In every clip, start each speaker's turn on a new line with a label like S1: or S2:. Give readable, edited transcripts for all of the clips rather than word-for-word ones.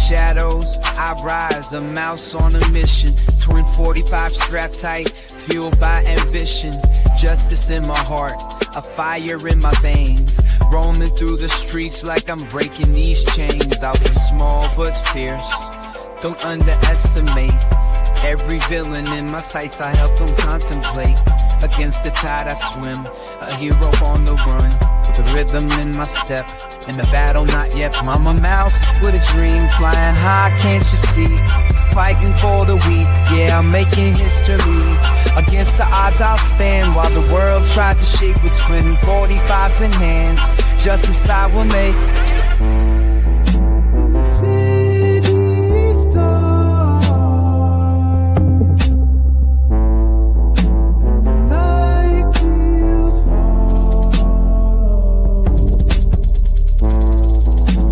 S1: shadows, I rise, a mouse on a mission. Twin 45 strapped tight, fueled by ambition. Justice in my heart, a fire in my veins. Roaming through the streets like I'm breaking these chains. I'll be small but fierce, don't underestimate. Every villain in my sights, I help them contemplate. Against the tide I swim, a hero on the run, with a rhythm in my step, in the battle not yet. I'm a mouse with a dream, flying high, can't you see? Fighting for the weak, yeah, I'm making history. Against the odds I'll stand, while the world tried to shake with twin 45s in hand. Justice I will make.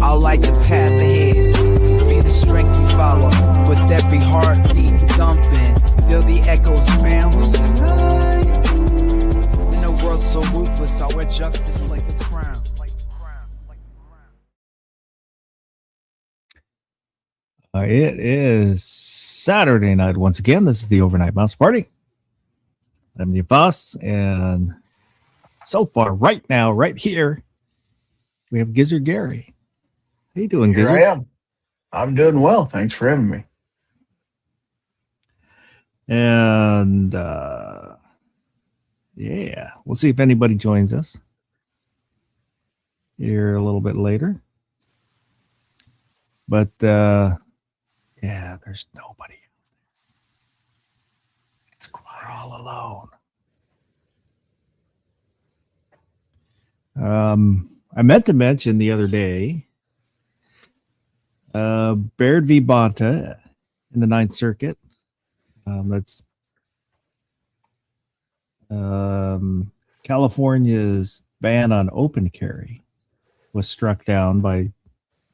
S1: I'll light the path ahead, be the strength you follow. With every heartbeat thumping, feel the echoes bounce. In a world so ruthless, I'll wear justice like a crown.
S2: It is Saturday night once again. This is the Overnight Mouse Party. I'm the boss, and so far, right now, right here, we have Gizzard Gary. How you doing, Gizzard?
S3: Here I am. I'm doing well. Thanks for having me.
S2: And yeah, we'll see if anybody joins us here a little bit later. But yeah, there's nobody. It's quiet. We're all alone. I meant to mention the other day, Baird v. Bonta in the Ninth Circuit. That's California's ban on open carry was struck down by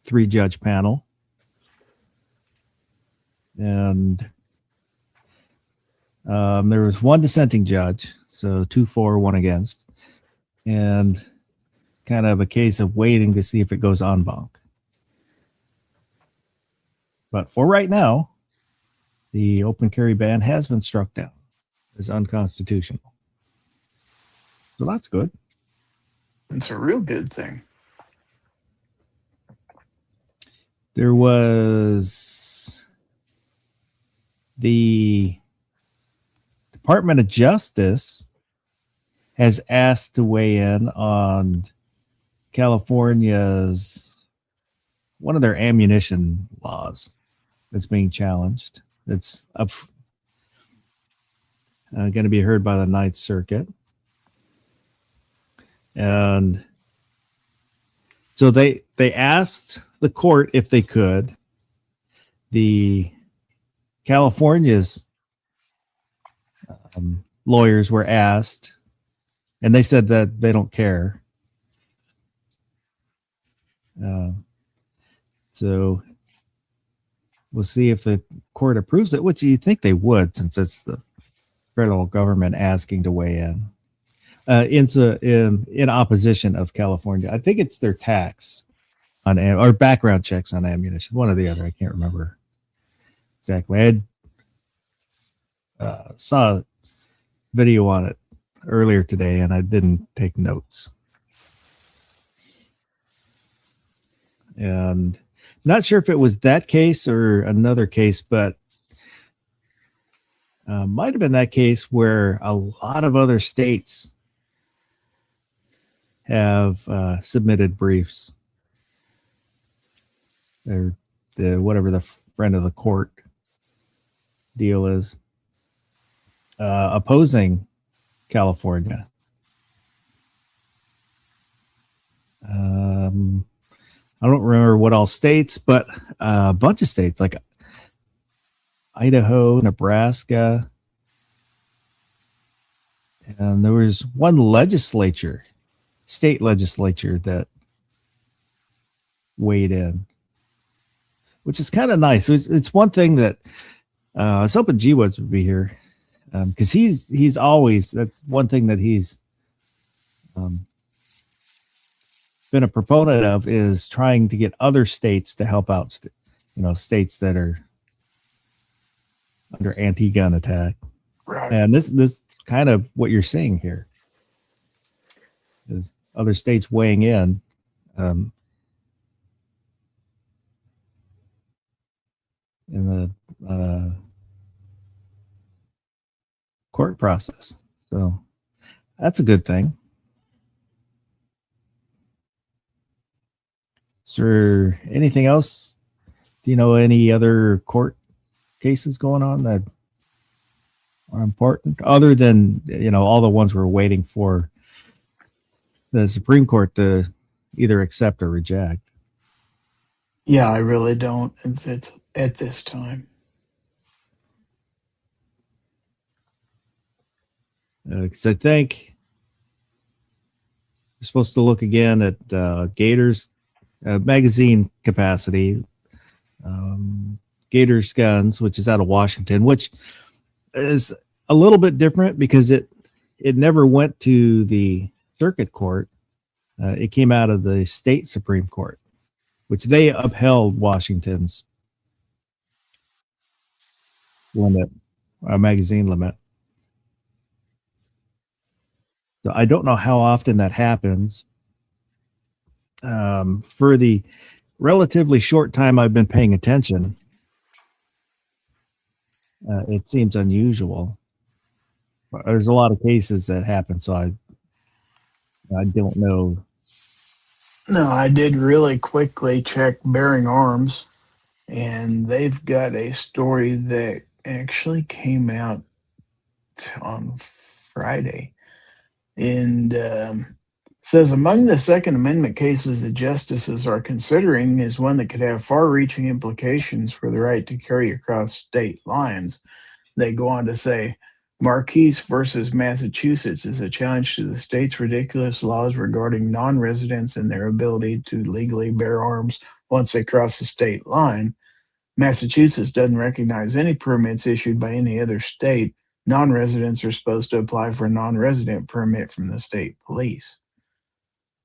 S2: 3-judge panel. And there was one dissenting judge, so 2 for, 1 against, and kind of a case of waiting to see if it goes en banc. But for right now, the open carry ban has been struck down as unconstitutional. So that's good.
S3: It's a real good thing.
S2: There was the Department of Justice has asked to weigh in on California's, one of their ammunition laws that's being challenged. It's up, going to be heard by the Ninth Circuit. And so they asked the court if they could. The California's lawyers were asked, and they said that they don't care. So we'll see if the court approves it, which you think they would, since it's the federal government asking to weigh in. In opposition of California. I think it's their tax on or background checks on ammunition, one or the other. I can't remember exactly. I saw a video on it earlier today, and I didn't take notes. And not sure if it was that case or another case, but might have been that case where a lot of other states have submitted briefs, or whatever the friend of the court deal is, opposing California. I don't remember what all states, but a bunch of states like Idaho, Nebraska, and there was one state legislature that weighed in, which is kind of nice. It's one thing that I was hoping G Woods would be here, because he's always, that's one thing that he's been a proponent of, is trying to get other states to help out states that are under anti-gun attack.
S3: Right.
S2: And this kind of what you're seeing here is other states weighing in. In the court process. So that's a good thing. Is there anything else? Do you know any other court cases going on that are important other than, all the ones we're waiting for the Supreme Court to either accept or reject?
S3: Yeah, I really don't at this time.
S2: Because I think you're supposed to look again at Gators magazine capacity, Gators Guns, which is out of Washington, which is a little bit different because it never went to the circuit court. It came out of the state Supreme Court, which they upheld Washington's limit, magazine limit. So I don't know how often that happens. For the relatively short time I've been paying attention, it seems unusual. But there's a lot of cases that happen, so I don't know.
S3: No, I did really quickly check Bearing Arms, and they've got a story that actually came out on Friday. And says among the Second Amendment cases that justices are considering is one that could have far-reaching implications for the right to carry across state lines. They go on to say, Marquise versus Massachusetts is a challenge to the state's ridiculous laws regarding non-residents and their ability to legally bear arms once they cross the state line. Massachusetts doesn't recognize any permits issued by any other state. Non-residents are supposed to apply for a non-resident permit from the state police.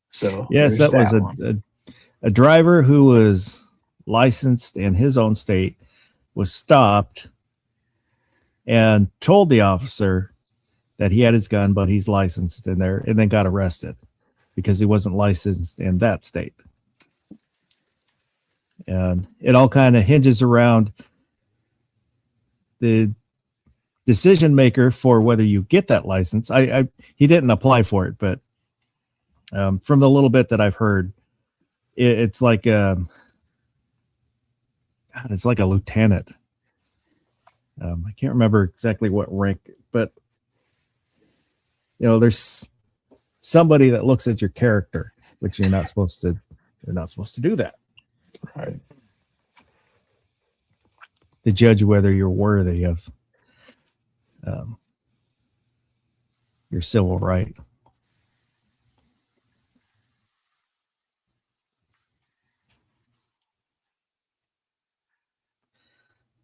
S3: So
S2: yes, that was a driver who was licensed in his own state was stopped and told the officer that he had his gun, but he's licensed in there, and then got arrested because he wasn't licensed in that state. And it all kind of hinges around the decision maker for whether you get that license. He didn't apply for it, but from the little bit that I've heard, it's like it's like a lieutenant. I can't remember exactly what rank, but there's somebody that looks at your character, which you're not supposed to do that.
S3: Right.
S2: To judge whether you're worthy of your civil right.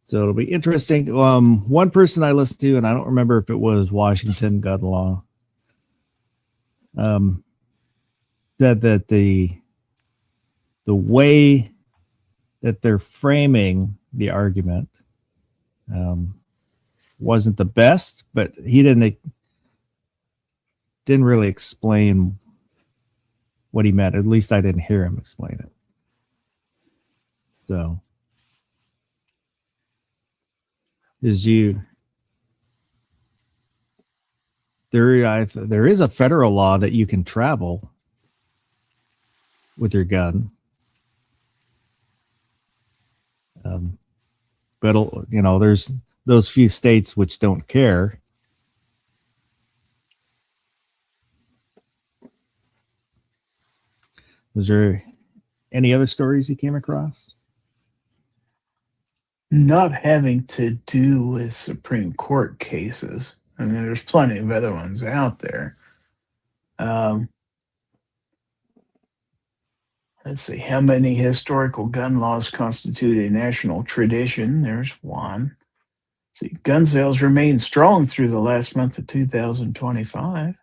S2: So it'll be interesting. One person I listened to, and I don't remember if it was Washington Gun Law, said that the way that they're framing the argument wasn't the best, but he didn't really explain what he meant. At least I didn't hear him explain it. So there is a federal law that you can travel with your gun. But there's those few states which don't care. Was there any other stories you came across?
S3: Not having to do with Supreme Court cases. I mean, there's plenty of other ones out there. Let's see, how many historical gun laws constitute a national tradition? There's one. Let's see, gun sales remain strong through the last month of 2025.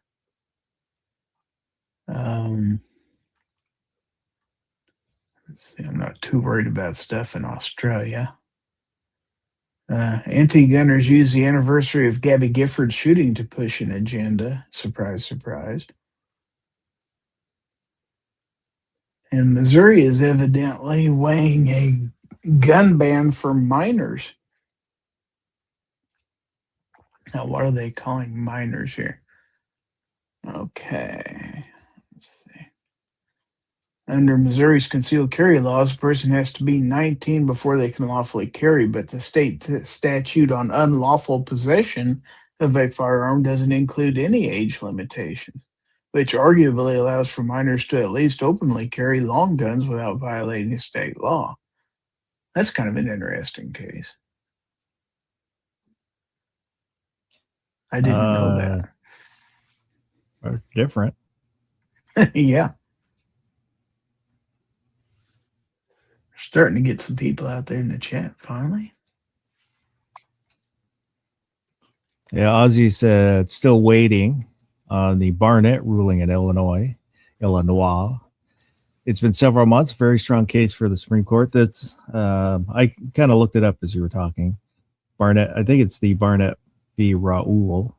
S3: See, I'm not too worried about stuff in Australia. Anti-gunners use the anniversary of Gabby Gifford's shooting to push an agenda. Surprise, surprise. And Missouri is evidently weighing a gun ban for minors. Now, what are they calling minors here? Okay. Let's see. Under Missouri's concealed carry laws, a person has to be 19 before they can lawfully carry, but the state statute on unlawful possession of a firearm doesn't include any age limitations, which arguably allows for minors to at least openly carry long guns without violating state law. That's kind of an interesting case. I didn't know
S2: Are different.
S3: that. Yeah. Starting to get some people out there in the chat finally.
S2: Yeah, Ozzy said still waiting on the Barnett ruling in Illinois. It's been several months. Very strong case for the Supreme Court. That's I kind of looked it up as you were talking. Barnett, I think it's the Barnett v. Raoul,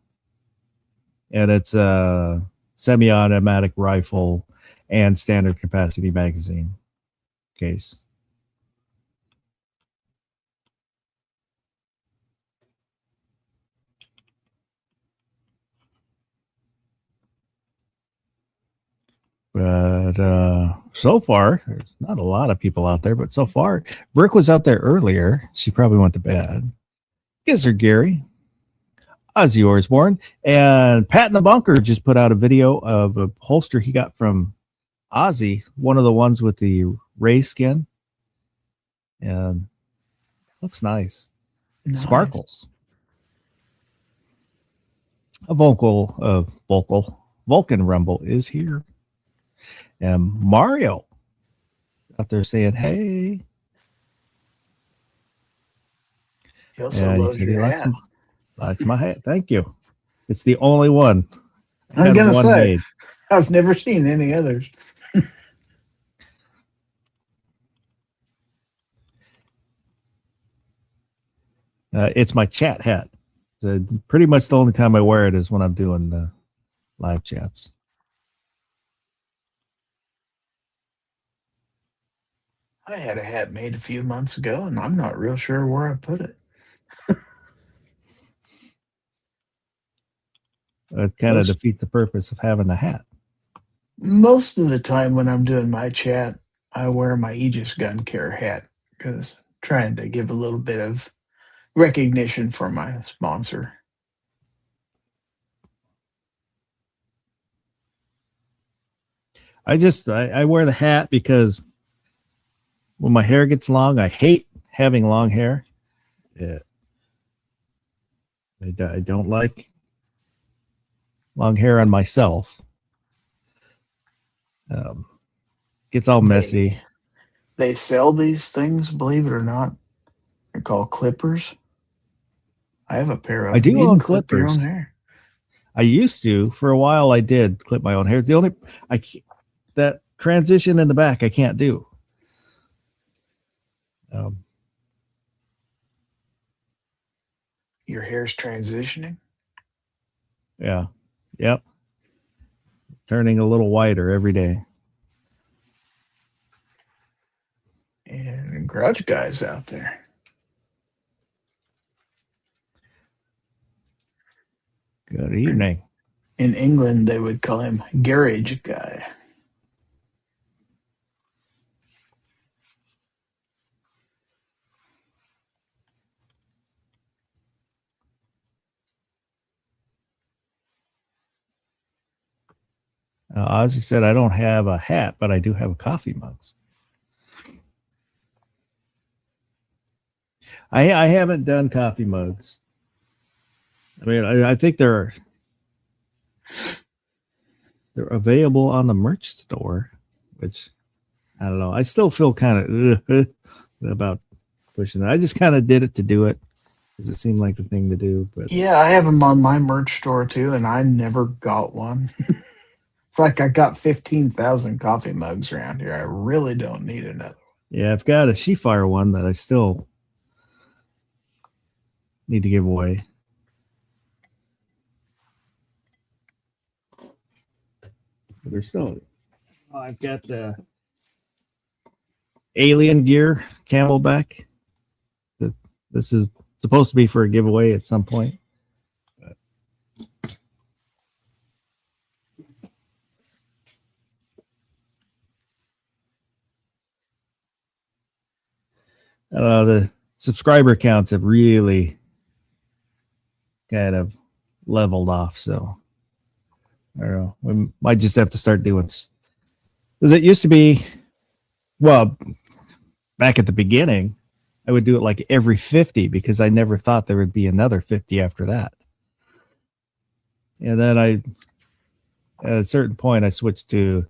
S2: and it's a semi-automatic rifle and standard capacity magazine case. But so far, there's not a lot of people out there, but so far, Brooke was out there earlier. She probably went to bed. Gizzard Gary, Ozzy Osbourne, and Pat in the Bunker just put out a video of a holster he got from Ozzy, one of the ones with the ray skin. And looks nice. Sparkles. A Vulcan Rumble is here. And Mario out there saying, hey.
S3: He also loves your hat.
S2: Likes my hat. Thank you. It's the only one.
S3: I was going to say, I've never seen any others.
S2: It's my chat hat. So pretty much the only time I wear it is when I'm doing the live chats.
S3: I had a hat made a few months ago, and I'm not real sure where I put it.
S2: It kind of defeats the purpose of having the hat.
S3: Most of the time when I'm doing my chat, I wear my Aegis Gun Care hat because I'm trying to give a little bit of recognition for my sponsor.
S2: I wear the hat because when my hair gets long, I hate having long hair. I don't like long hair on myself. Gets all messy.
S3: They sell these things, believe it or not. They're called clippers. I have a pair of them.
S2: I do own clippers.
S3: Your own hair.
S2: I used to. For a while, I did clip my own hair. The only that transition in the back I can't do.
S3: Your hair's transitioning?
S2: Yeah. Yep. Turning a little whiter every day.
S3: And Grudge Guy's out there.
S2: Good evening.
S3: In England, they would call him Garage Guy.
S2: Ozzy said, I don't have a hat, but I do have a coffee mugs. I haven't done coffee mugs. I mean, I think they're available on the merch store, which I don't know. I still feel kind of about pushing it. I just kind of did it to do it because it seemed like the thing to do. But
S3: yeah, I have them on my merch store too, and I never got one. It's like I got 15,000 coffee mugs around here. I really don't need another one.
S2: Yeah, I've got a She-Fire one that I still need to give away. But there's still. I've got the Alien Gear Camelback. This is supposed to be for a giveaway at some point. The subscriber counts have really kind of leveled off. So I don't know. We might just have to start doing, because it used to be, well, back at the beginning, I would do it like every 50 because I never thought there would be another 50 after that. And then at a certain point, I switched to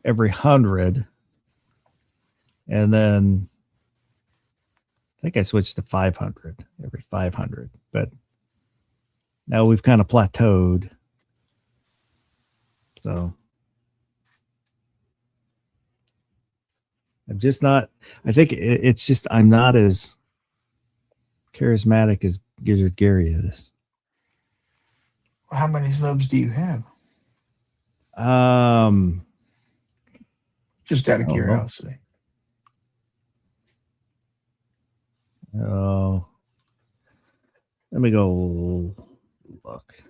S2: every 100. And then I think I switched to 500, every 500. But now we've kind of plateaued. So I'm just not, I think it's just, I'm not as charismatic as Gizzard Gary is.
S3: How many subs do you have? Just out of curiosity.
S2: Oh, let me go look.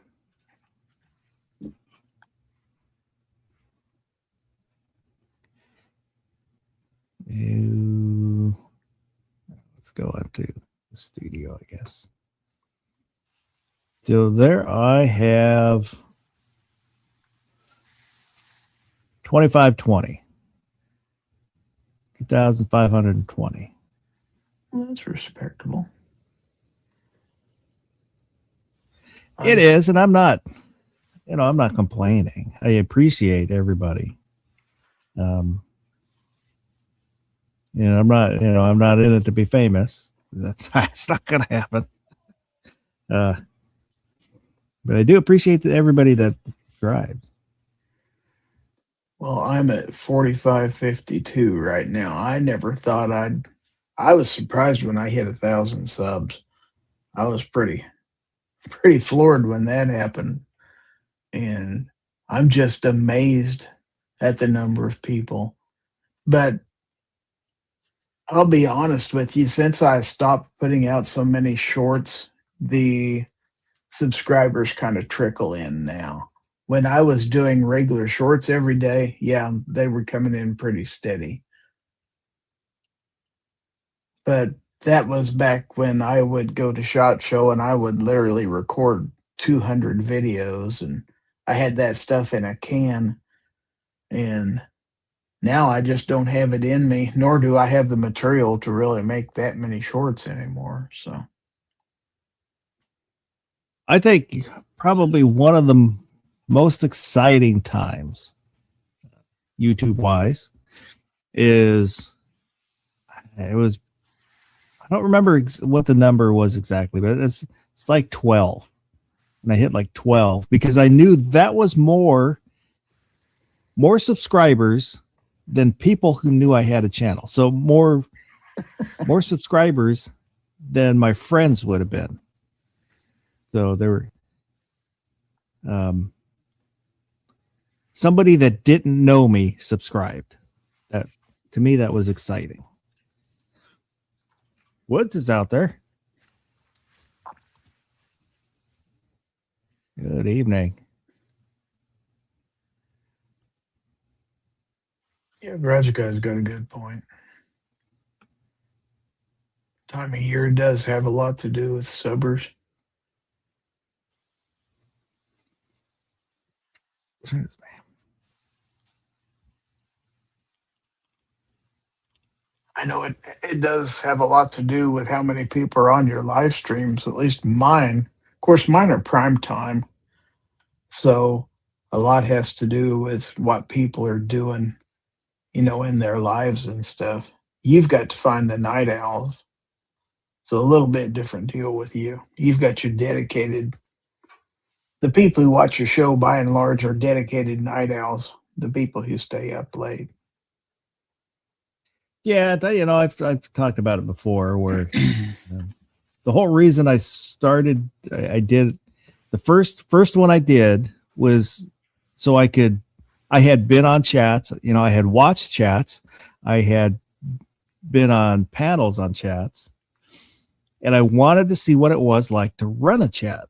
S2: Let's go into the studio, I guess. So there I have 2520. 2,520.
S3: Well, that's respectable.
S2: It is, and I'm not complaining. I appreciate everybody. I'm not in it to be famous. That's not going to happen. But I do appreciate everybody that subscribed.
S3: Well, I'm at 4552 right now. I never thought I was surprised when I hit 1,000 subs. I was pretty floored when that happened. And I'm just amazed at the number of people. But I'll be honest with you, since I stopped putting out so many shorts, the subscribers kind of trickle in now. When I was doing regular shorts every day, yeah, they were coming in pretty steady. But that was back when I would go to SHOT Show and I would literally record 200 videos, and I had that stuff in a can. And now I just don't have it in me, nor do I have the material to really make that many shorts anymore. So
S2: I think probably one of the most exciting times, YouTube wise, is I don't remember what the number was exactly, but it's like 12. And I hit like 12 because I knew that was more subscribers than people who knew I had a channel. So more subscribers than my friends would have been. So there were somebody that didn't know me subscribed. That, to me, that was exciting. Woods is out there. Good evening.
S3: yeah, Garage Guy's got a good point. Time of year does have a lot to do with subbers. I know it does have a lot to do with how many people are on your live streams, at least mine. Of course, mine are prime time. So a lot has to do with what people are doing, in their lives and stuff. You've got to find the night owls. So a little bit different deal with you. You've got your dedicated, the people who watch your show by and large are dedicated night owls, the people who stay up late.
S2: Yeah, I've talked about it before. Where the whole reason I started, I did the first one I did was so I had been on chats. I had watched chats. I had been on panels on chats, and I wanted to see what it was like to run a chat.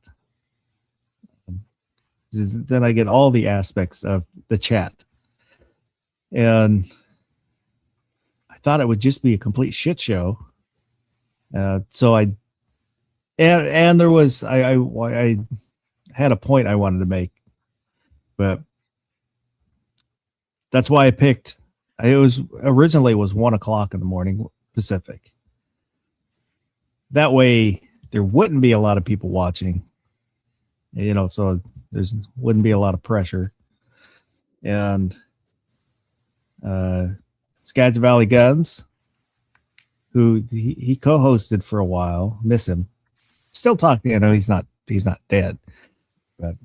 S2: Then I get all the aspects of the chat, and I thought it would just be a complete shit show. So I and there was I had a point I wanted to make, but that's why I picked. It was originally 1:00 in the morning Pacific. That way there wouldn't be a lot of people watching, so there's wouldn't be a lot of pressure. And Skagit Valley Guns, who he co-hosted for a while, miss him. Still talking, he's not dead, but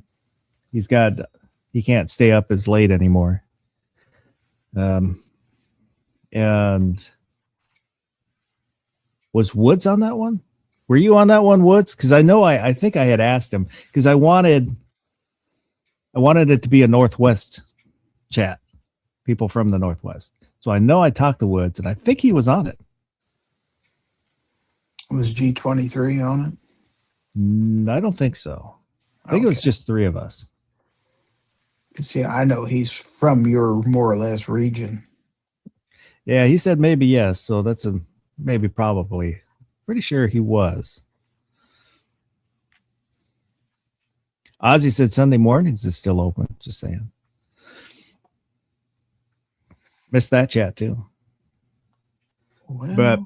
S2: he can't stay up as late anymore. And was Woods on that one? Were you on that one, Woods? Because I know I think I had asked him because I wanted it to be a Northwest chat, people from the Northwest. So I know I talked to Woods, and I think he was on it.
S3: Was G23 on it?
S2: I don't think so. I think it was just three of us.
S3: See, I know he's from your more or less region.
S2: Yeah, he said maybe yes. So that's a maybe probably. Pretty sure he was. Ozzy said Sunday mornings is still open. Just saying. Missed that chat too.
S3: Well,
S2: but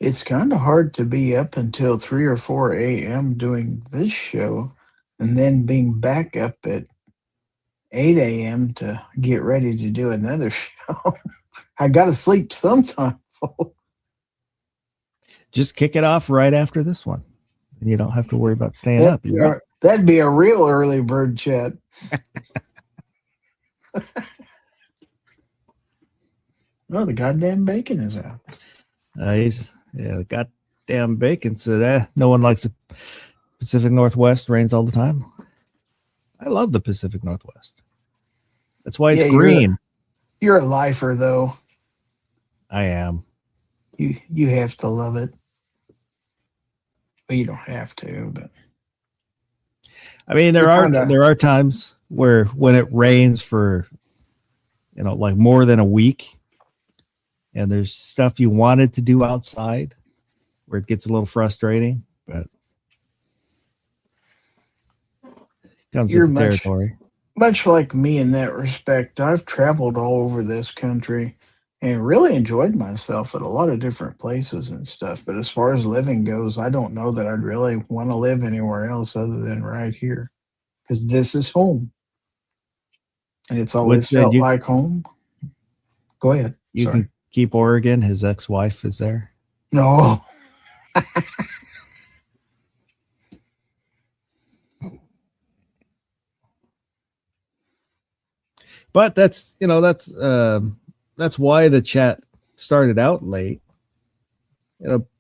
S3: it's kind of hard to be up until 3 or 4 a.m. doing this show and then being back up at 8 a.m. to get ready to do another show. I got to sleep sometime.
S2: Just kick it off right after this one. And you don't have to worry about staying up.
S3: That'd be a real early bird chat. No, the goddamn bacon is out.
S2: The goddamn bacon said, no one likes the Pacific Northwest. Rains all the time. I love the Pacific Northwest. That's why it's green.
S3: You're a lifer, though.
S2: I am.
S3: You have to love it. Well, you don't have to, but
S2: I mean, there are times when it rains for like more than a week, and there's stuff you wanted to do outside where it gets a little frustrating, but it comes with the territory.
S3: Much like me in that respect. I've traveled all over this country and really enjoyed myself at a lot of different places and stuff. But as far as living goes, I don't know that I'd really want to live anywhere else other than right here, because this is home. And it's always felt like home. Go ahead.
S2: You can keep Oregon. His ex-wife is there.
S3: No.
S2: But that's why the chat started out late.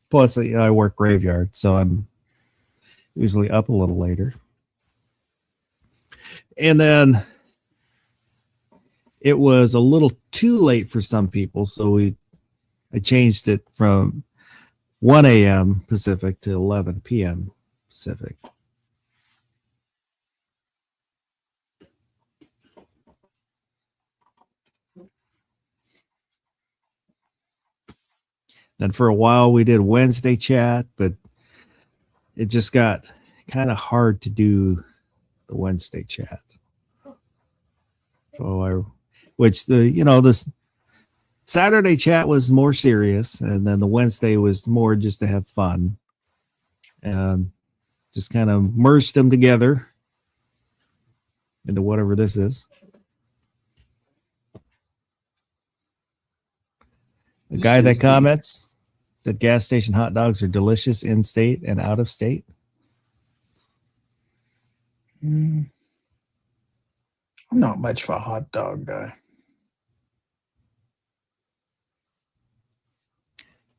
S2: Plus I work graveyard, so I'm usually up a little later. And then it was a little too late for some people, so I changed it from 1 a.m. Pacific to 11 p.m. Pacific. Then for a while we did Wednesday chat, but it just got kind of hard to do the Wednesday chat. So this Saturday chat was more serious, and then the Wednesday was more just to have fun, and just kind of merged them together into whatever this is. The guy that comments that gas station hot dogs are delicious in state and out of state.
S3: I'm not much of a hot dog guy.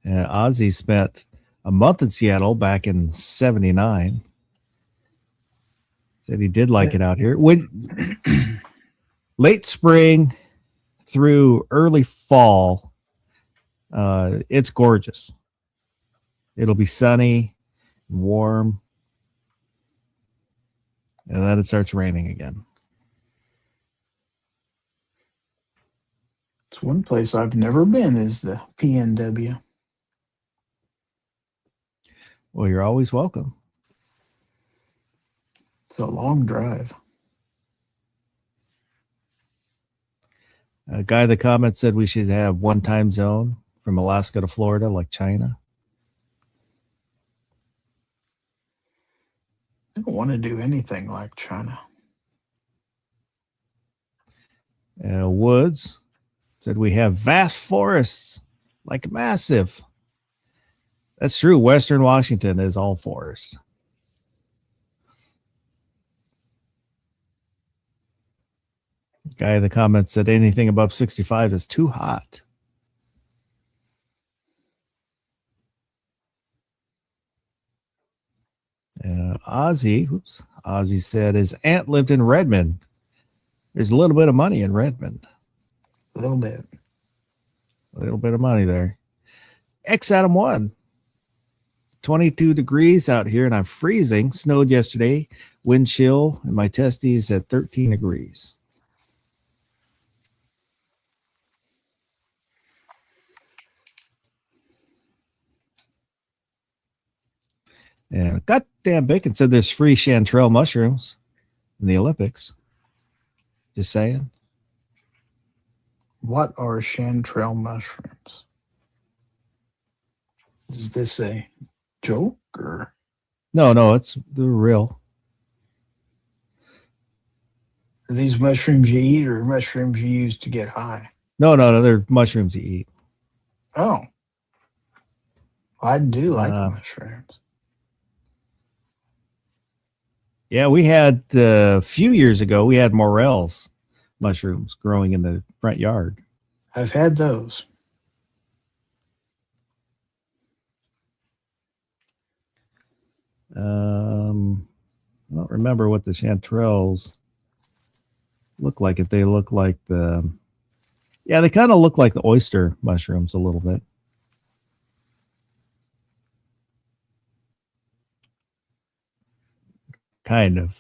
S2: Ozzy spent a month in Seattle back in '79. Said he did like it out here. When late spring through early fall, it's gorgeous. It'll be sunny, warm, and then it starts raining again.
S3: It's one place I've never been is the PNW.
S2: Well, you're always welcome.
S3: It's a long drive.
S2: A guy in the comments said we should have one time zone from Alaska to Florida, like China.
S3: I don't want to do anything like China.
S2: Woods said we have vast forests, like massive. That's true. Western Washington is all forest. Guy in the comments said anything above 65 is too hot. Ozzy said his aunt lived in Redmond. There's a little bit of money in Redmond.
S3: A little bit.
S2: A little bit of money there. X Adam 1. 22 degrees out here and I'm freezing. Snowed yesterday. Wind chill and my testes at 13 degrees. And goddamn bacon said there's free chanterelle mushrooms in the Olympics. Just saying.
S3: What are chanterelle mushrooms? Is this a joke or?
S2: No, they're real.
S3: Are these mushrooms you eat or mushrooms you use to get high?
S2: No, they're mushrooms you eat.
S3: Oh. I do like mushrooms.
S2: Yeah, we had a few years ago, we had morels mushrooms growing in the front yard.
S3: I've had those.
S2: I don't remember what the chanterelles look like. If they look like they kind of look like the oyster mushrooms a little bit. Kind of.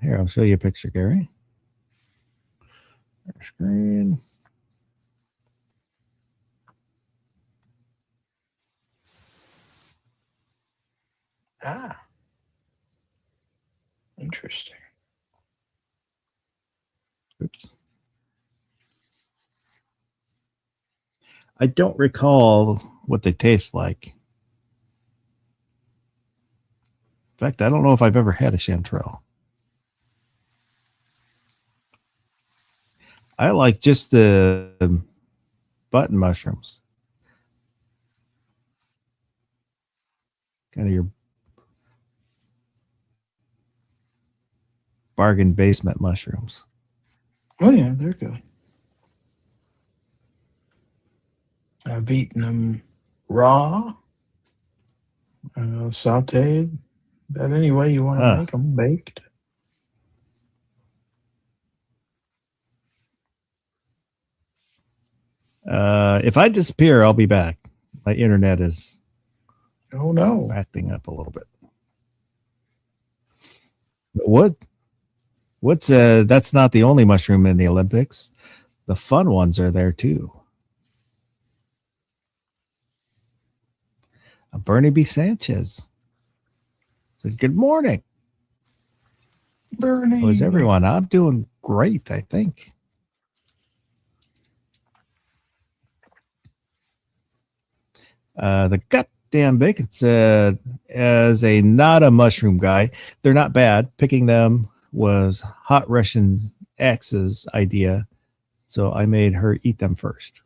S2: Here, I'll show you a picture, Gary. Screen.
S3: Ah. Interesting.
S2: Oops. I don't recall what they taste like. In fact, I don't know if I've ever had a chanterelle. I like just the button mushrooms. Kind of your bargain basement mushrooms.
S3: Oh, yeah, they're good. I've eaten them raw, sauteed, but any way you want to make them, baked.
S2: If I disappear, I'll be back. My internet is acting up a little bit. What's that's not the only mushroom in the Olympics. The fun ones are there too. Bernie B. Sanchez said, "Good morning,
S3: Bernie.
S2: How is everyone? I'm doing great, I think." The goddamn bacon said, as a not a mushroom guy, they're not bad. Picking them was Hot Russian X's idea, so I made her eat them first.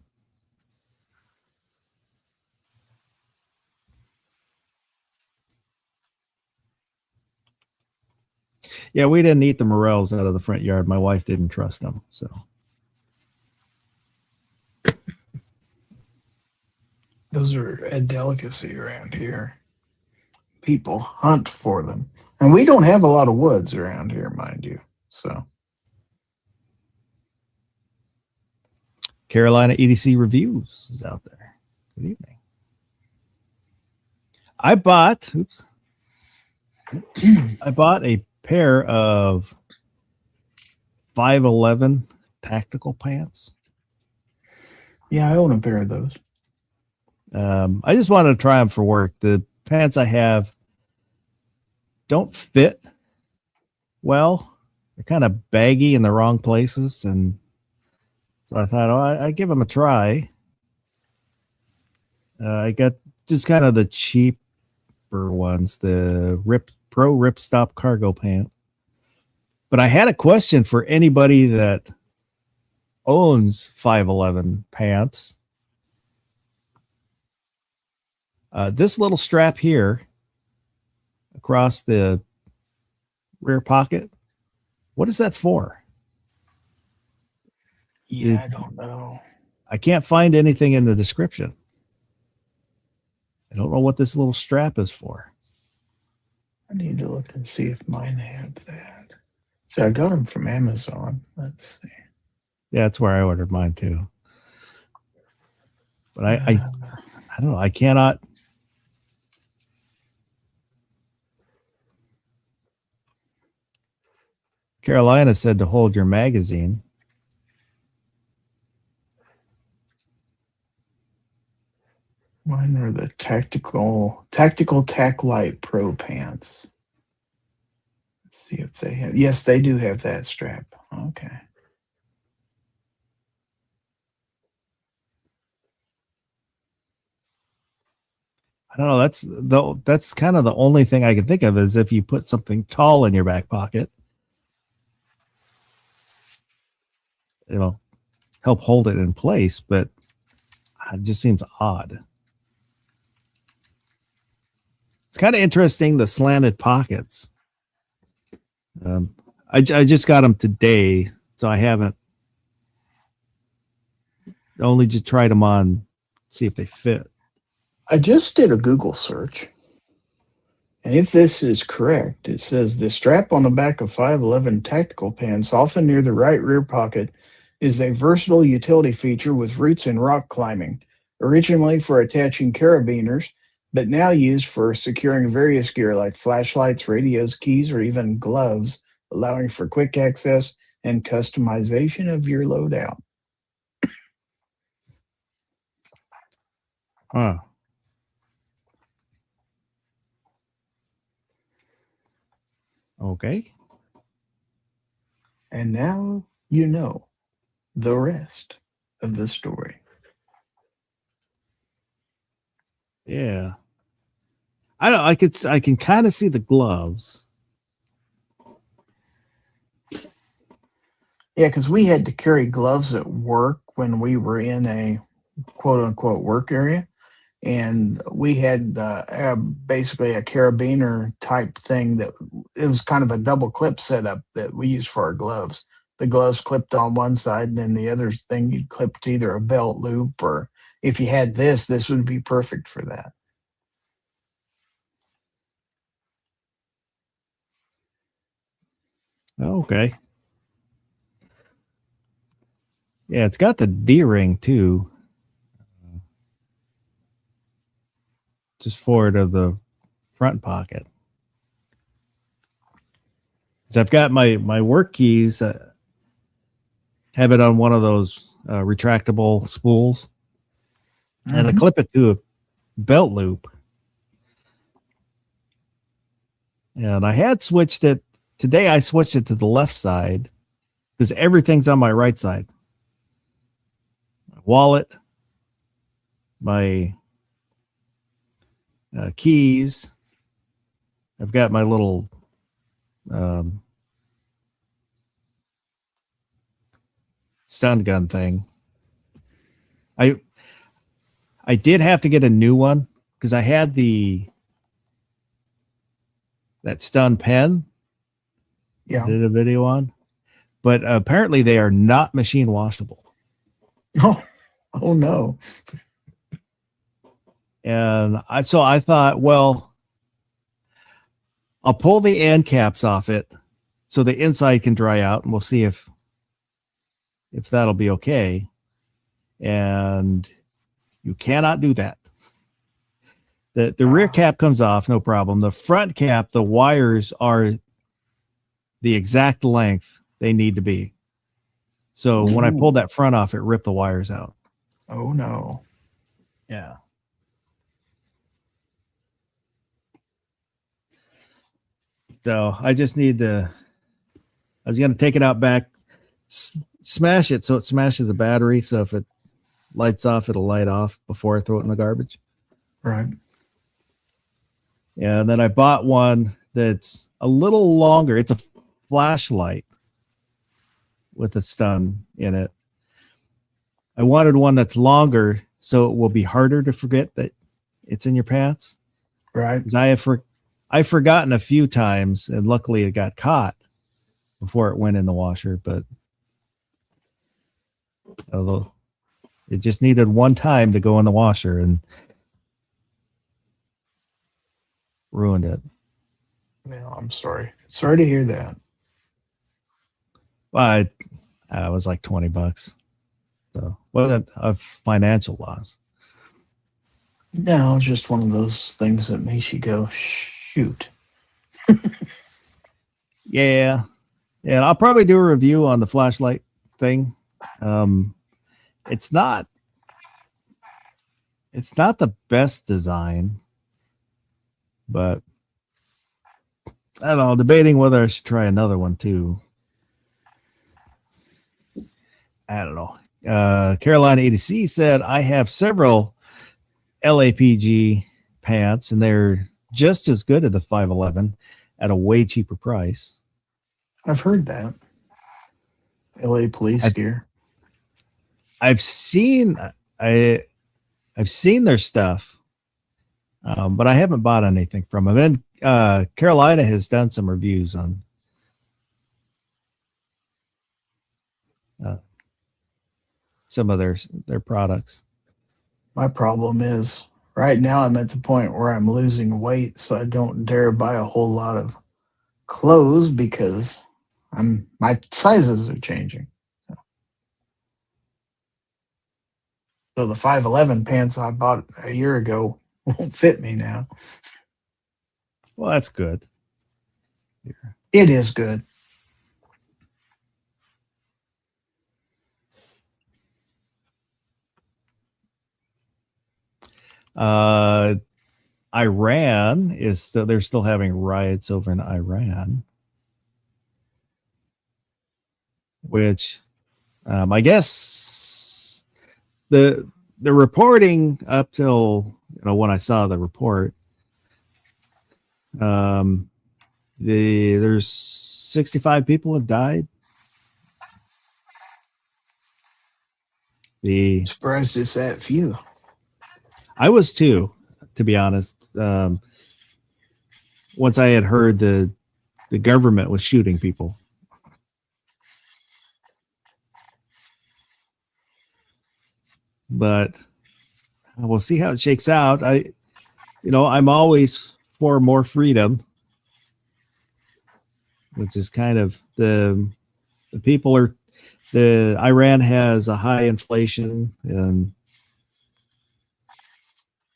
S2: Yeah, we didn't eat the morels out of the front yard. My wife didn't trust them, so.
S3: Those are a delicacy around here. People hunt for them. And we don't have a lot of woods around here, mind you. So,
S2: Carolina EDC Reviews is out there. Good evening. I bought a pair of 511 tactical pants.
S3: yeah, I own a pair of those.
S2: I just wanted to try them for work. The pants I have don't fit well. They're kind of baggy in the wrong places. And so I thought, I give them a try. I got just kind of the cheaper ones, the Pro Ripstop cargo pant. But I had a question for anybody that owns 511 pants. This little strap here across the rear pocket, what is that for?
S3: Yeah, I don't know.
S2: I can't find anything in the description. I don't know what this little strap is for.
S3: I need to look and see if mine have that. So I got them from Amazon. Let's see.
S2: Yeah, that's where I ordered mine too. But I don't know. I cannot. Carolina said to hold your magazine.
S3: Mine are the tactical tack light pro pants. Let's see if they have. Yes, they do have that strap. Okay.
S2: I don't know. That's kind of the only thing I can think of is if you put something tall in your back pocket, it'll help hold it in place, but it just seems odd. It's kind of interesting, the slanted pockets. I just got them today, so I haven't only just tried them on, see if they fit.
S3: I just did a Google search. And if this is correct, it says the strap on the back of 511 tactical pants, often near the right rear pocket, is a versatile utility feature with roots in rock climbing, originally for attaching carabiners, but now used for securing various gear like flashlights, radios, keys, or even gloves, allowing for quick access and customization of your loadout.
S2: Huh. Okay.
S3: And now you know the rest of the story.
S2: Yeah. I can kind of see the gloves.
S3: Yeah, because we had to carry gloves at work when we were in a quote unquote work area. And we had basically a carabiner type thing that it was kind of a double clip setup that we used for our gloves. The gloves clipped on one side, and then the other thing you'd clip to either a belt loop, or if you had this would be perfect for that.
S2: Okay. Yeah, it's got the D-ring too. Just forward of the front pocket. So I've got my work keys, have it on one of those retractable spools, and I clip it to a belt loop. And I had switched it today. I switched it to the left side because everything's on my right side. My wallet, my keys. I've got my little stun gun thing. I did have to get a new one because I had that stun pen.
S3: Yeah.
S2: I did a video on, but apparently they are not machine washable.
S3: Oh no.
S2: And I thought, well, I'll pull the end caps off it so the inside can dry out, and we'll see if that'll be okay. And you cannot do that. The rear cap comes off, no problem. The front cap, the wires are the exact length they need to be. So when I pulled that front off, it ripped the wires out.
S3: Oh no.
S2: Yeah. So I just need to, I was going to take it out back, smash it so it smashes the battery. So if it lights off, it'll light off before I throw it in the garbage.
S3: Right.
S2: Yeah. And then I bought one that's a little longer. It's a flashlight with a stun in it. I wanted one that's longer so it will be harder to forget that it's in your pants.
S3: Right.
S2: Because I've forgotten a few times, and luckily it got caught before it went in the washer. But although it just needed one time to go in the washer and ruined it.
S3: Well, I'm sorry. Sorry to hear that.
S2: Well, it was like $20. So wasn't a financial loss.
S3: No, it's just one of those things that makes you go, shoot.
S2: Yeah. And I'll probably do a review on the flashlight thing. It's not the best design, but I don't know, debating whether I should try another one too. I don't know. Carolina ADC said, I have several LAPG pants and they're just as good as the 511 at a way cheaper price.
S3: I've heard that. LA police gear.
S2: I've seen their stuff, but I haven't bought anything from them. And Carolina has done some reviews on some of their products.
S3: My problem is right now I'm at the point where I'm losing weight, so I don't dare buy a whole lot of clothes because my sizes are changing. So the 511 pants I bought a year ago won't fit me now.
S2: Well, that's good.
S3: It is good.
S2: Iran is still, they're still having riots over in Iran, which I guess the reporting up till when I saw the report, there's 65 people have died.
S3: Surprised it's that few.
S2: I was too, to be honest. Once I had heard the government was shooting people. But we'll see how it shakes out. I'm always for more freedom, which is kind of the people are. The Iran has a high inflation and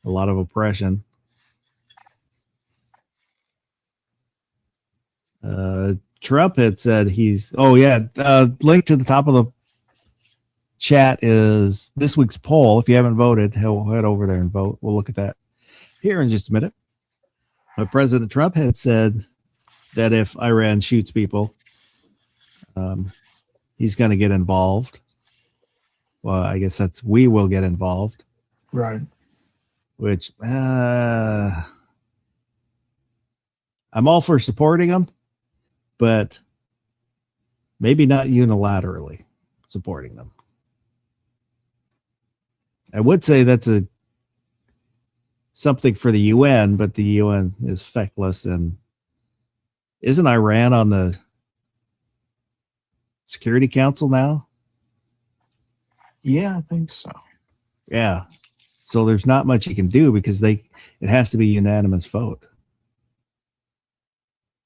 S2: a lot of oppression. Trump had said link to the top of the chat is this week's poll. If you haven't voted, head over there and vote. We'll look at that here in just a minute. But President Trump had said that if Iran shoots people, he's going to get involved. Well, I guess we will get involved.
S3: Right.
S2: Which I'm all for supporting them, but maybe not unilaterally supporting them. I would say that's something for the UN, but the UN is feckless, and isn't Iran on the Security Council now?
S3: Yeah, I think so.
S2: Yeah. So there's not much you can do because it has to be unanimous vote.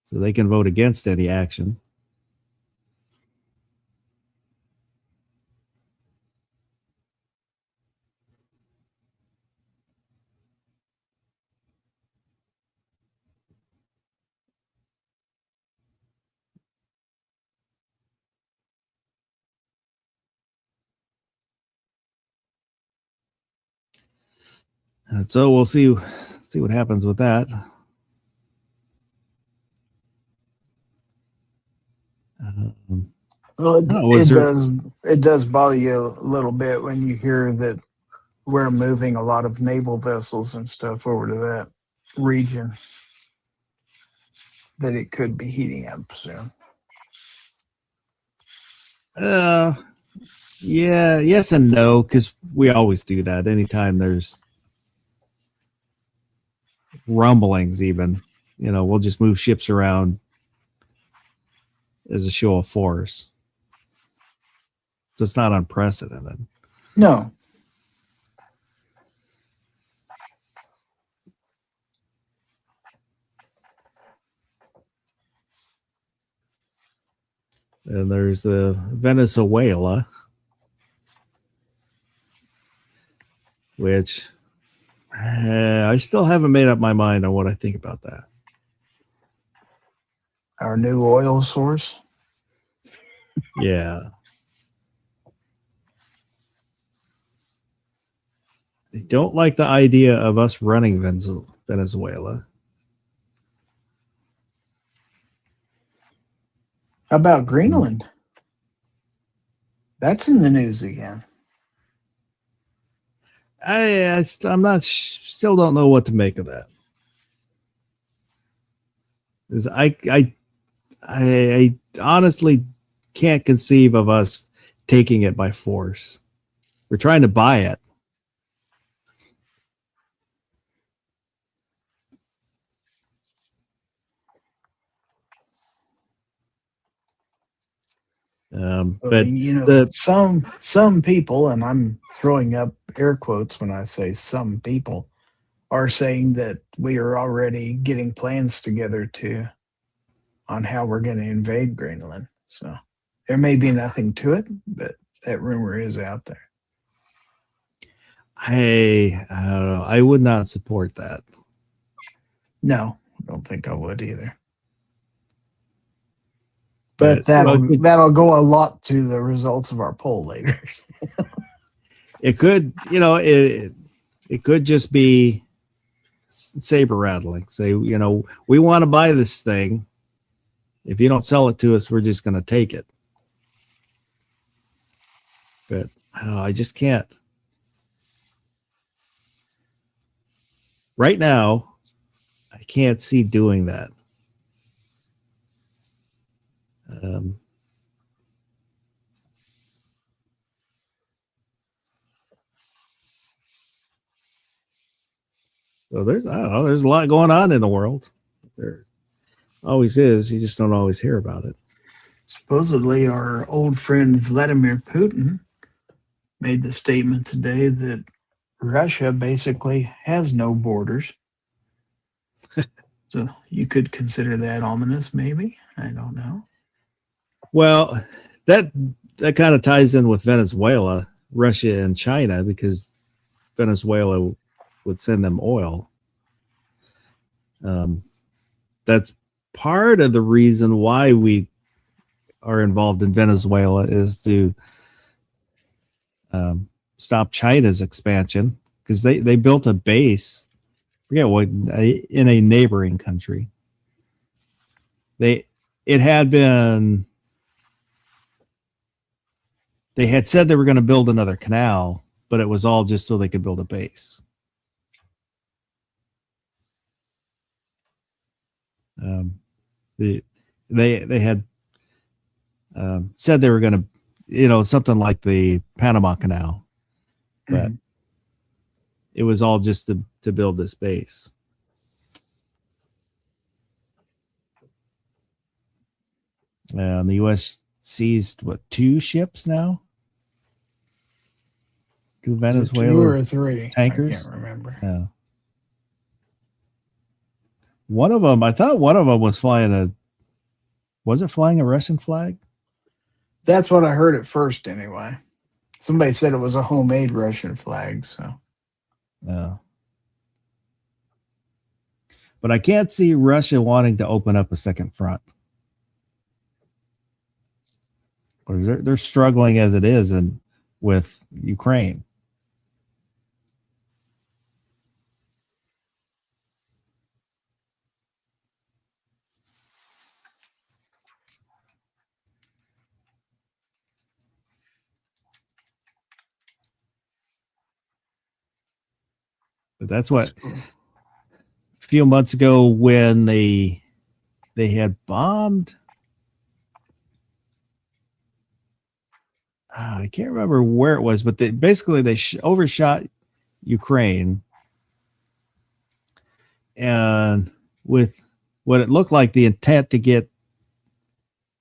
S2: So they can vote against any action. So we'll see what happens with that.
S3: Well,
S2: Oh,
S3: it does bother you a little bit when you hear that we're moving a lot of naval vessels and stuff over to that region. That it could be heating up soon.
S2: Yeah, yes and no, because we always do that. Anytime there's rumblings, even, we'll just move ships around as a show of force. So it's not unprecedented.
S3: No.
S2: And there's the Venezuela, which I still haven't made up my mind on what I think about that.
S3: Our new oil source.
S2: Yeah. I don't like the idea of us running Venezuela.
S3: How about Greenland? That's in the news again.
S2: I'm not still don't know what to make of that. I honestly can't conceive of us taking it by force. We're trying to buy it. But
S3: some people, and I'm throwing up air quotes when I say some people, are saying that we are already getting plans together on how we're going to invade Greenland. So there may be nothing to it, but that rumor is out there.
S2: I don't know. I would not support that.
S3: No, I don't think I would either. But that'll go a lot to the results of our poll later.
S2: It could, it could just be saber rattling. Say, we want to buy this thing. If you don't sell it to us, we're just going to take it. But I just can't. Right now, I can't see doing that. So there's a lot going on in the world. There always is. You just don't always hear about it.
S3: Supposedly, our old friend Vladimir Putin made the statement today that Russia basically has no borders. So you could consider that ominous, maybe. I don't know.
S2: Well, that kind of ties in with Venezuela, Russia, and China, because Venezuela would send them oil. That's part of the reason why we are involved in Venezuela, is to stop China's expansion, because they built a base. I forget what, in a neighboring country. They had said they were going to build another canal, but it was all just so they could build a base. They had said they were going to, something like the Panama Canal, but it was all just to build this base. And the U.S. seized 2 ships now. Two
S3: Is it two
S2: Venezuela
S3: or three? I
S2: tankers.
S3: can't remember.
S2: Yeah. One of them, I thought one of them was was it flying a Russian flag?
S3: That's what I heard at first, anyway. Somebody said it was a homemade Russian flag. So
S2: Yeah. But I can't see Russia wanting to open up a second front. Or they're struggling as it is with Ukraine. But that's what a few months ago when they had bombed. I can't remember where it was, but they overshot Ukraine, and with what it looked like the intent to get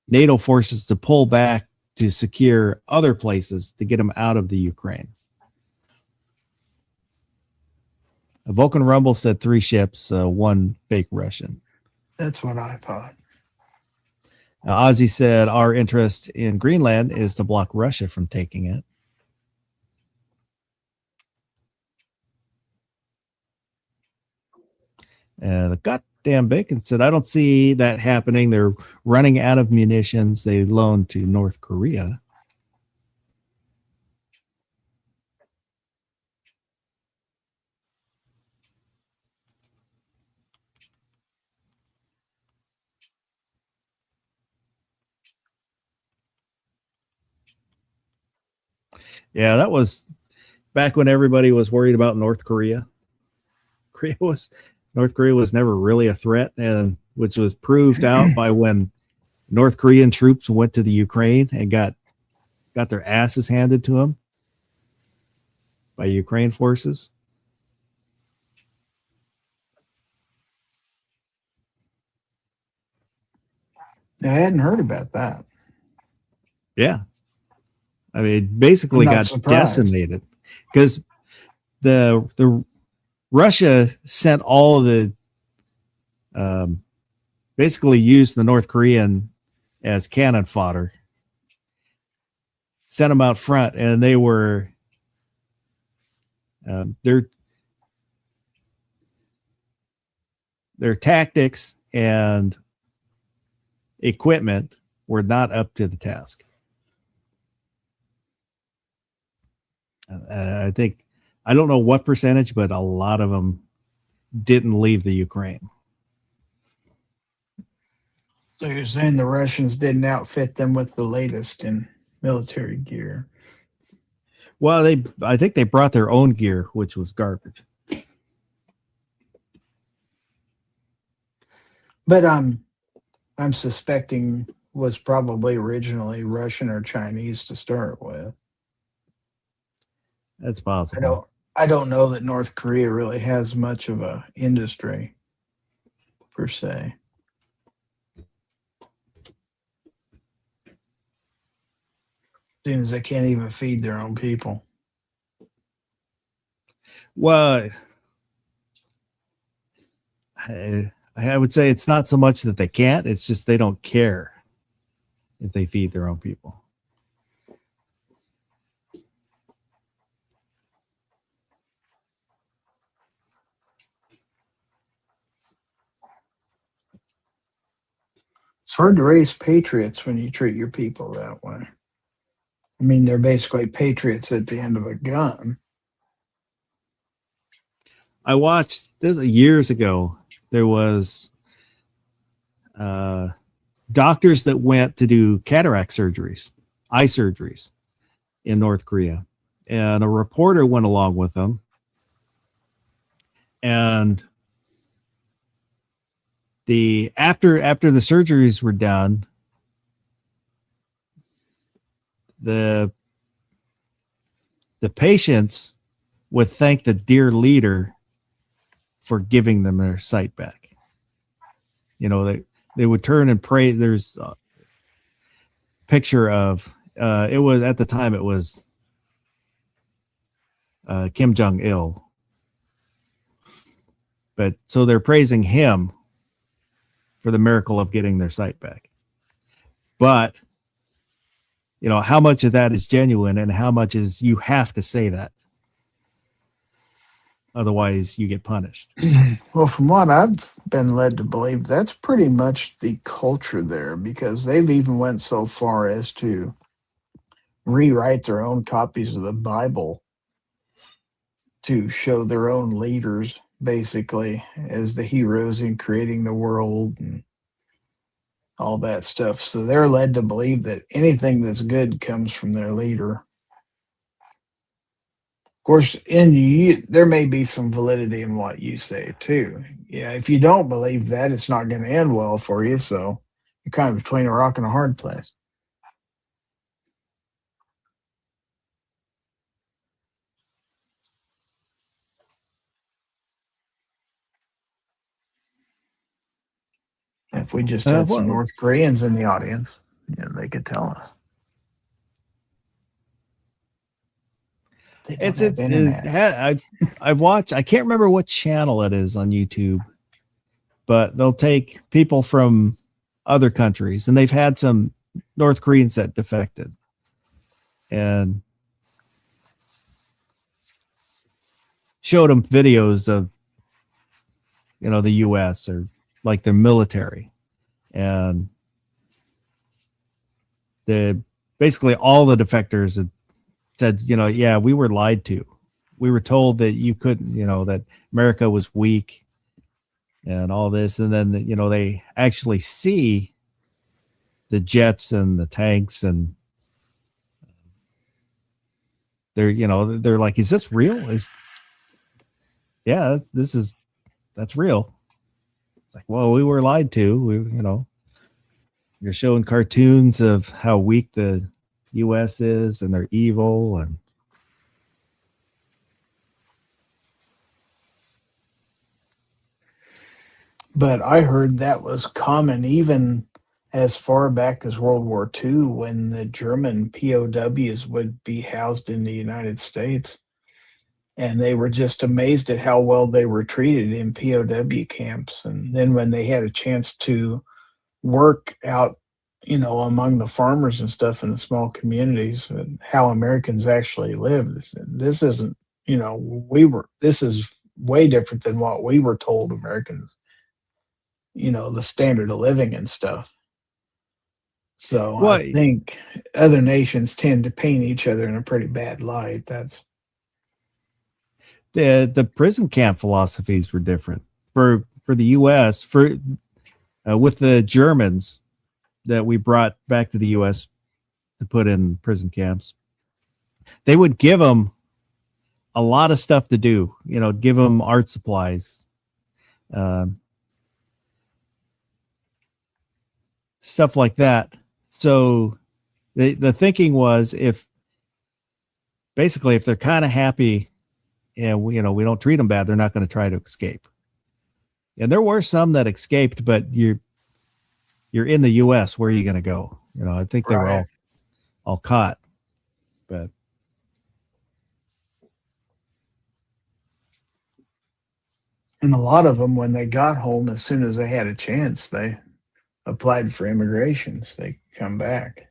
S2: NATO forces to pull back to secure other places to get them out of the Ukraine. Vulcan Rumble said 3 ships, 1 fake Russian.
S3: that's what I thought.
S2: Ozzy said our interest in Greenland is to block Russia from taking it. The goddamn Bacon said, I don't see that happening. They're running out of munitions they loaned to North Korea. Yeah, that was back when everybody was worried about North Korea. North Korea was never really a threat, and which was proved out by when North Korean troops went to the Ukraine and got their asses handed to them by Ukraine forces.
S3: I hadn't heard about that.
S2: Yeah. I mean, basically
S3: I'm not
S2: got
S3: surprised.
S2: decimated because the Russia sent all the basically used the North Korean as cannon fodder, sent them out front, and they were their tactics and equipment were not up to the task. I think, I don't know what percentage, but a lot of them didn't leave the Ukraine.
S3: So you're saying the Russians didn't outfit them with the latest in military gear?
S2: Well, I think they brought their own gear, which was garbage.
S3: But I'm suspecting was probably originally Russian or Chinese to start with.
S2: That's possible.
S3: I don't know that North Korea really has much of a industry per se. Seems they can't even feed their own people.
S2: Well, I would say it's not so much that they can't, it's just they don't care if they feed their own people.
S3: It's hard to raise patriots when you treat your people that way. I mean, they're basically patriots at the end of a gun.
S2: I watched this years ago. There was doctors that went to do cataract surgeries, eye surgeries in North Korea, and a reporter went along with them. And after the surgeries were done, the patients would thank the dear leader for giving them their sight back. You know, they would turn and pray. There's a picture of it was, at the time, it was Kim Jong Il. But so they're praising him for the miracle of getting their site back. But, you know, how much of that is genuine and how much is you have to say that? Otherwise, you get punished.
S3: Well, from what I've been led to believe, that's pretty much the culture there, because they've even went so far as to rewrite their own copies of the Bible to show their own leaders basically as the heroes in creating the world and all that stuff. So they're led to believe that anything that's good comes from their leader. Of course, there may be some validity in what you say too. Yeah, if you don't believe that, it's not going to end well for you. So you're kind of between a rock and a hard place. If we just had some North Koreans in the audience, you know, they could tell us.
S2: I've watched, I can't remember what channel it is on YouTube, but they'll take people from other countries, and they've had some North Koreans that defected, and showed them videos of, you know, the US or like the military, and basically all the defectors had said, you know, yeah, we were lied to. We were told that you couldn't, you know, that America was weak and all this. And then, you know, they actually see the jets and the tanks, and they're, you know, they're like, is this real? That's real. It's like, well, we were lied to. You know, you're showing cartoons of how weak the US is and they're evil. And
S3: but I heard that was common even as far back as World War II, when the German POWs would be housed in the United States. And they were just amazed at how well they were treated in POW camps. And then when they had a chance to work out, you know, among the farmers and stuff in the small communities, and how Americans actually lived, this isn't, you know, this is way different than what we were told Americans, you know, the standard of living and stuff. So I think other nations tend to paint each other in a pretty bad light. That's
S2: the prison camp philosophies were different for the US, with the Germans that we brought back to the US to put in prison camps. They would give them a lot of stuff to do, you know, give them art supplies, stuff like that. So the thinking was, if they're kind of happy and we don't treat them bad, they're not going to try to escape. And there were some that escaped, but you're in the US, where are you going to go? You know, I think they were all caught, but
S3: and a lot of them, when they got home, as soon as they had a chance, they applied for immigration so they could come back.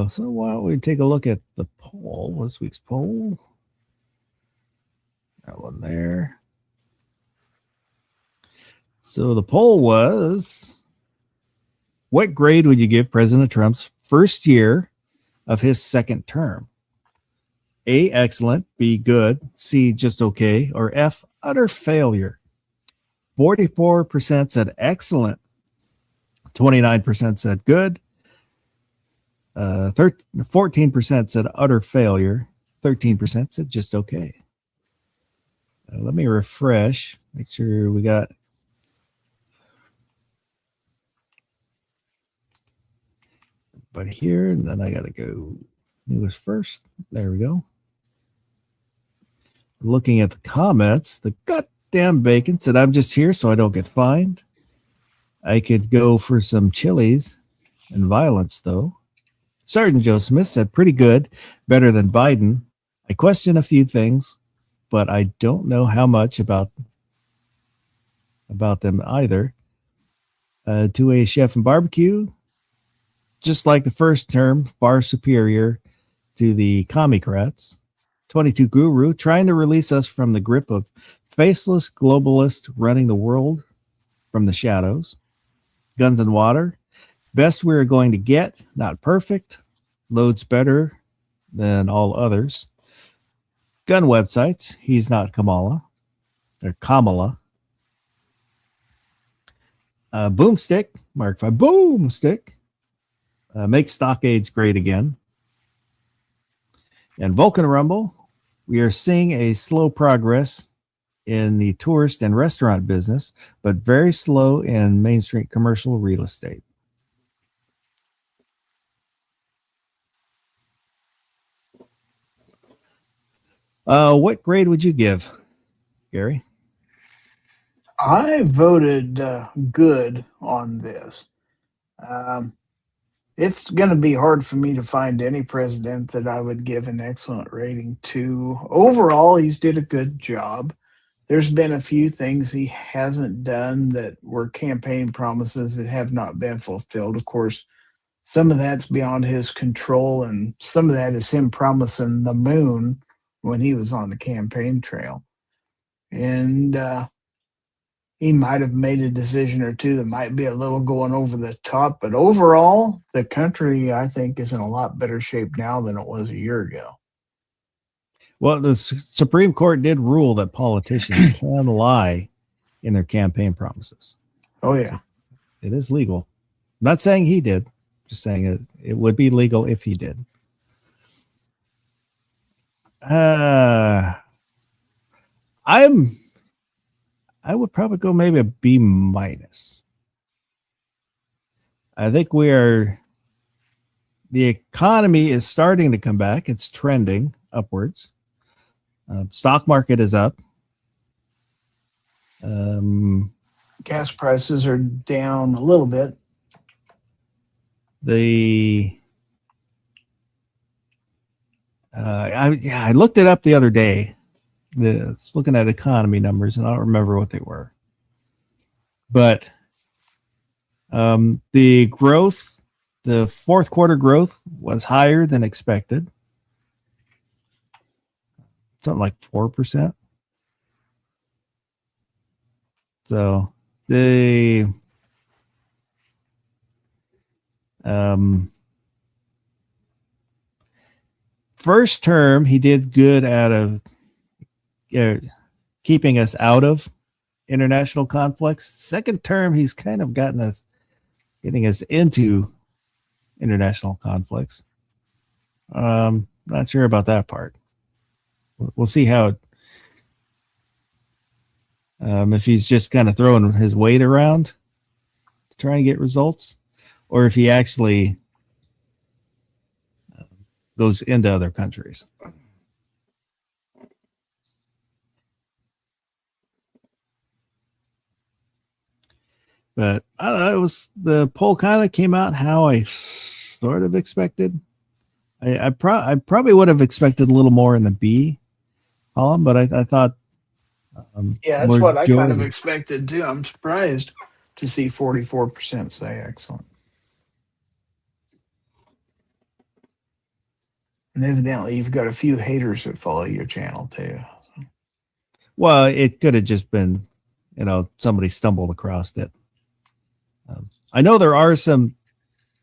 S2: So why don't we take a look at the poll, this week's poll. That one there. So the poll was, what grade would you give President Trump's first year of his second term? A, excellent, B, good, C, just okay, or F, utter failure. 44% said excellent, 29% said good, 14% said utter failure, 13% said just okay. Let me refresh, make sure we got but here, and then I got to go newest first. There we go. Looking at the comments, the goddamn bacon said, I'm just here so I don't get fined. I could go for some chilies and violence, though. Sergeant Joe Smith said, pretty good, better than Biden. I question a few things, but I don't know how much about them either. To a chef and barbecue, just like the first term, far superior to the Commie-crats. 22 Guru, trying to release us from the grip of faceless globalists running the world from the shadows. Guns and Water, best we're going to get, not perfect. Loads better than all others. Gun websites, he's not Kamala. Or Kamala. Boomstick, Mark 5, Boomstick. Make stockades great again. And Vulcan Rumble, we are seeing a slow progress in the tourist and restaurant business, but very slow in Main Street commercial real estate. What grade would you give, Gary?
S3: I voted good on this. It's going to be hard for me to find any president that I would give an excellent rating to. Overall, he's did a good job. There's been a few things he hasn't done that were campaign promises that have not been fulfilled. Of course, some of that's beyond his control, and some of that is him promising the moon when he was on the campaign trail. And he might have made a decision or two that might be a little going over the top, but overall, the country, I think, is in a lot better shape now than it was a year ago.
S2: Well, the Supreme Court did rule that politicians can lie in their campaign promises.
S3: Oh, yeah.
S2: It is legal. I'm not saying he did, just saying it would be legal if he did. I would probably go maybe a B minus. I think the economy is starting to come back. It's trending upwards. Stock market is up.
S3: Gas prices are down a little bit.
S2: I looked it up the other day. It's looking at economy numbers, and I don't remember what they were. But the growth, the fourth quarter growth was higher than expected. Something like 4%. So the first term, he did good out of keeping us out of international conflicts. Second term, he's kind of getting us into international conflicts. Not sure about that part. We'll see how if he's just kind of throwing his weight around to try and get results, or if he actually goes into other countries. But I don't know, the poll kind of came out how I sort of expected. I probably would have expected a little more in the B column, but I thought.
S3: Yeah, that's what I kind of expected too. I'm surprised to see 44% say excellent. And evidently, you've got a few haters that follow your channel too.
S2: Well, it could have just been, somebody stumbled across it. I know there are some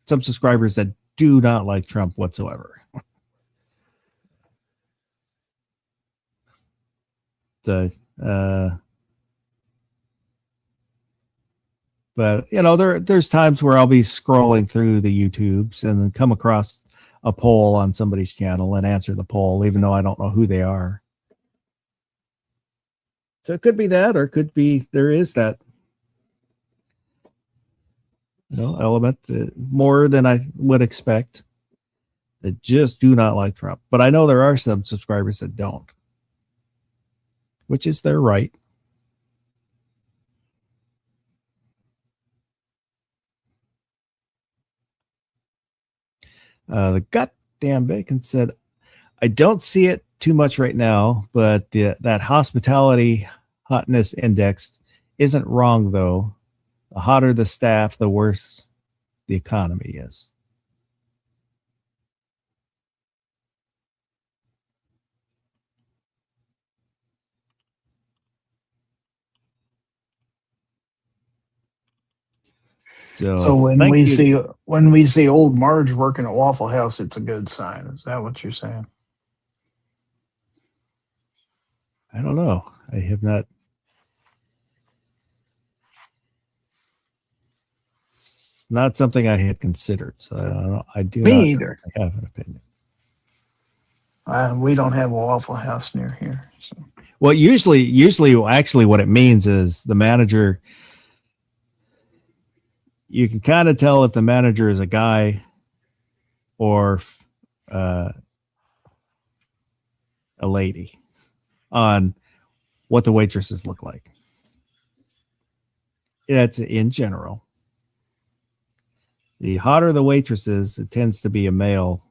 S2: subscribers that do not like Trump whatsoever. So, but there's times where I'll be scrolling through the YouTubes and then come across a poll on somebody's channel and answer the poll, even though I don't know who they are. So it could be that, or it could be there is that element more than I would expect that just do not like Trump. But I know there are some subscribers that don't, which is their right. The goddamn bacon said, I don't see it too much right now, but that hospitality hotness index isn't wrong, though. The hotter the staff, the worse the economy is.
S3: So
S2: Thank you.
S3: when we see old Marge working at Waffle House, it's a good sign. Is that what you're saying?
S2: I don't know. I have not. It's not something I had considered, so I don't know. I do
S3: Me
S2: not
S3: either.
S2: have an opinion.
S3: We don't have a Waffle House near here. So.
S2: Well, usually, actually, what it means is the manager. You can kind of tell if the manager is a guy or a lady on what the waitresses look like. That's in general. The hotter the waitresses, it tends to be a male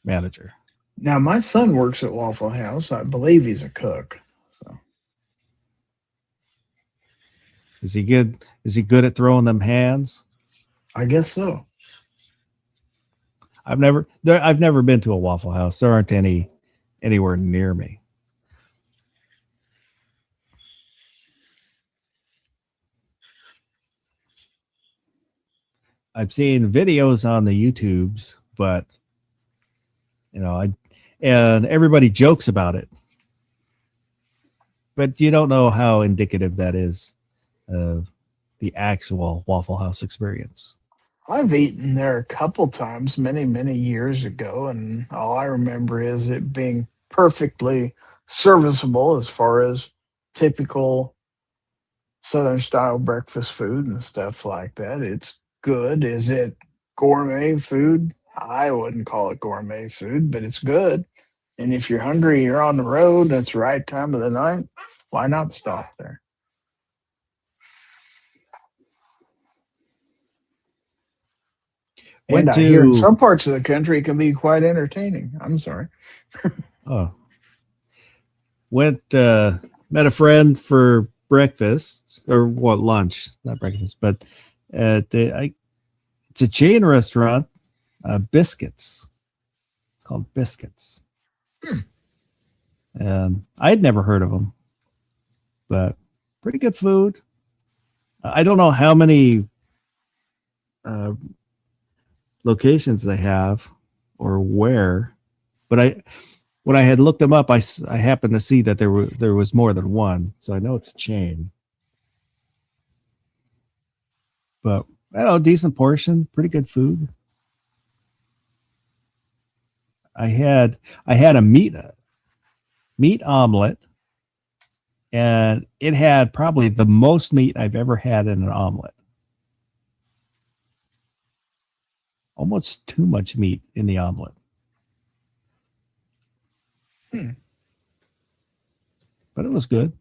S2: manager.
S3: Now, my son works at Waffle House. I believe he's a cook. So
S2: Is he good? Is he good at throwing them hands?
S3: I guess so.
S2: I've never been to a Waffle House. There aren't any anywhere near me. I've seen videos on the YouTubes, but and everybody jokes about it. But you don't know how indicative that is of the actual Waffle House experience.
S3: I've eaten there a couple times many, many years ago, and all I remember is it being perfectly serviceable as far as typical Southern style breakfast food and stuff like that. It's good. Is it gourmet food? I wouldn't call it gourmet food, but it's good. And if you're hungry, you're on the road, that's the right time of the night, why not stop there? And I hear in some parts of the country it can be quite entertaining. I'm sorry.
S2: Oh. Met a friend for breakfast or what lunch, not breakfast, but it's a chain restaurant, Biscuits. It's called Biscuits. And I'd never heard of them, but pretty good food. I don't know how many locations they have or where, but when I had looked them up, I happened to see that there was more than one, so I know it's a chain. But I don't know, decent portion, pretty good food. I had a meat omelet, and it had probably the most meat I've ever had in an omelet. Almost too much meat in the omelet. But it was good.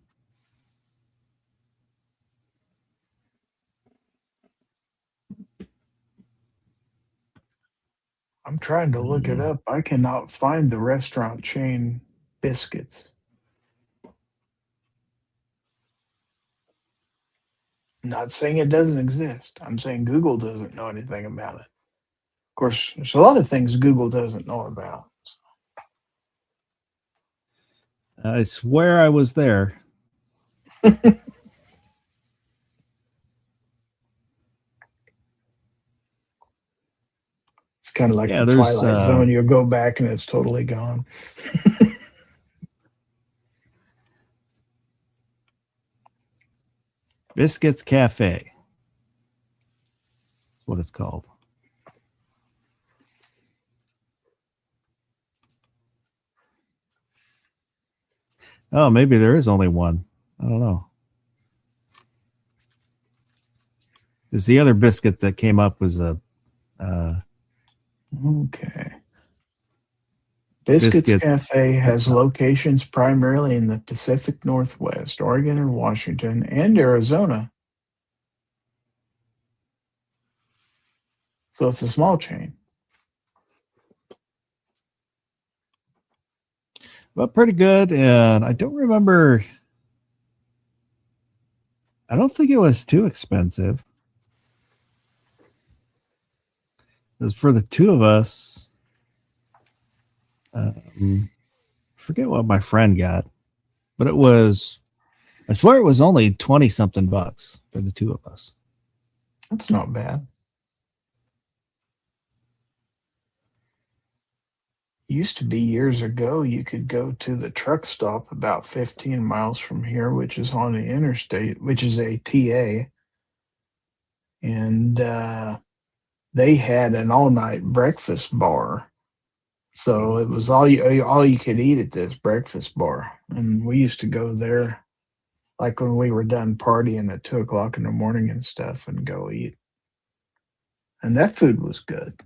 S3: I'm trying to look it up. I cannot find the restaurant chain Biscuits. I'm not saying it doesn't exist. I'm saying Google doesn't know anything about it. Of course, there's a lot of things Google doesn't know about.
S2: I swear I was there.
S3: It's kind of like the Twilight Zone. You go back and it's totally gone.
S2: Biscuits Cafe. That's what it's called. Oh, maybe there is only one. I don't know. Because the other biscuit that came up was a
S3: okay. Biscuits Cafe has locations primarily in the Pacific Northwest, Oregon and Washington, and Arizona. So it's a small chain.
S2: but pretty good. And I don't remember. I don't think it was too expensive. It was for the two of us. Forget what my friend got, but it was. I swear it was only 20 something bucks for the two of us.
S3: That's not bad. Used to be years ago, you could go to the truck stop about 15 miles from here, which is on the interstate, which is a TA. And they had an all night breakfast bar. So it was all you could eat at this breakfast bar. And we used to go there like when we were done partying at 2 o'clock in the morning and stuff and go eat. And that food was good.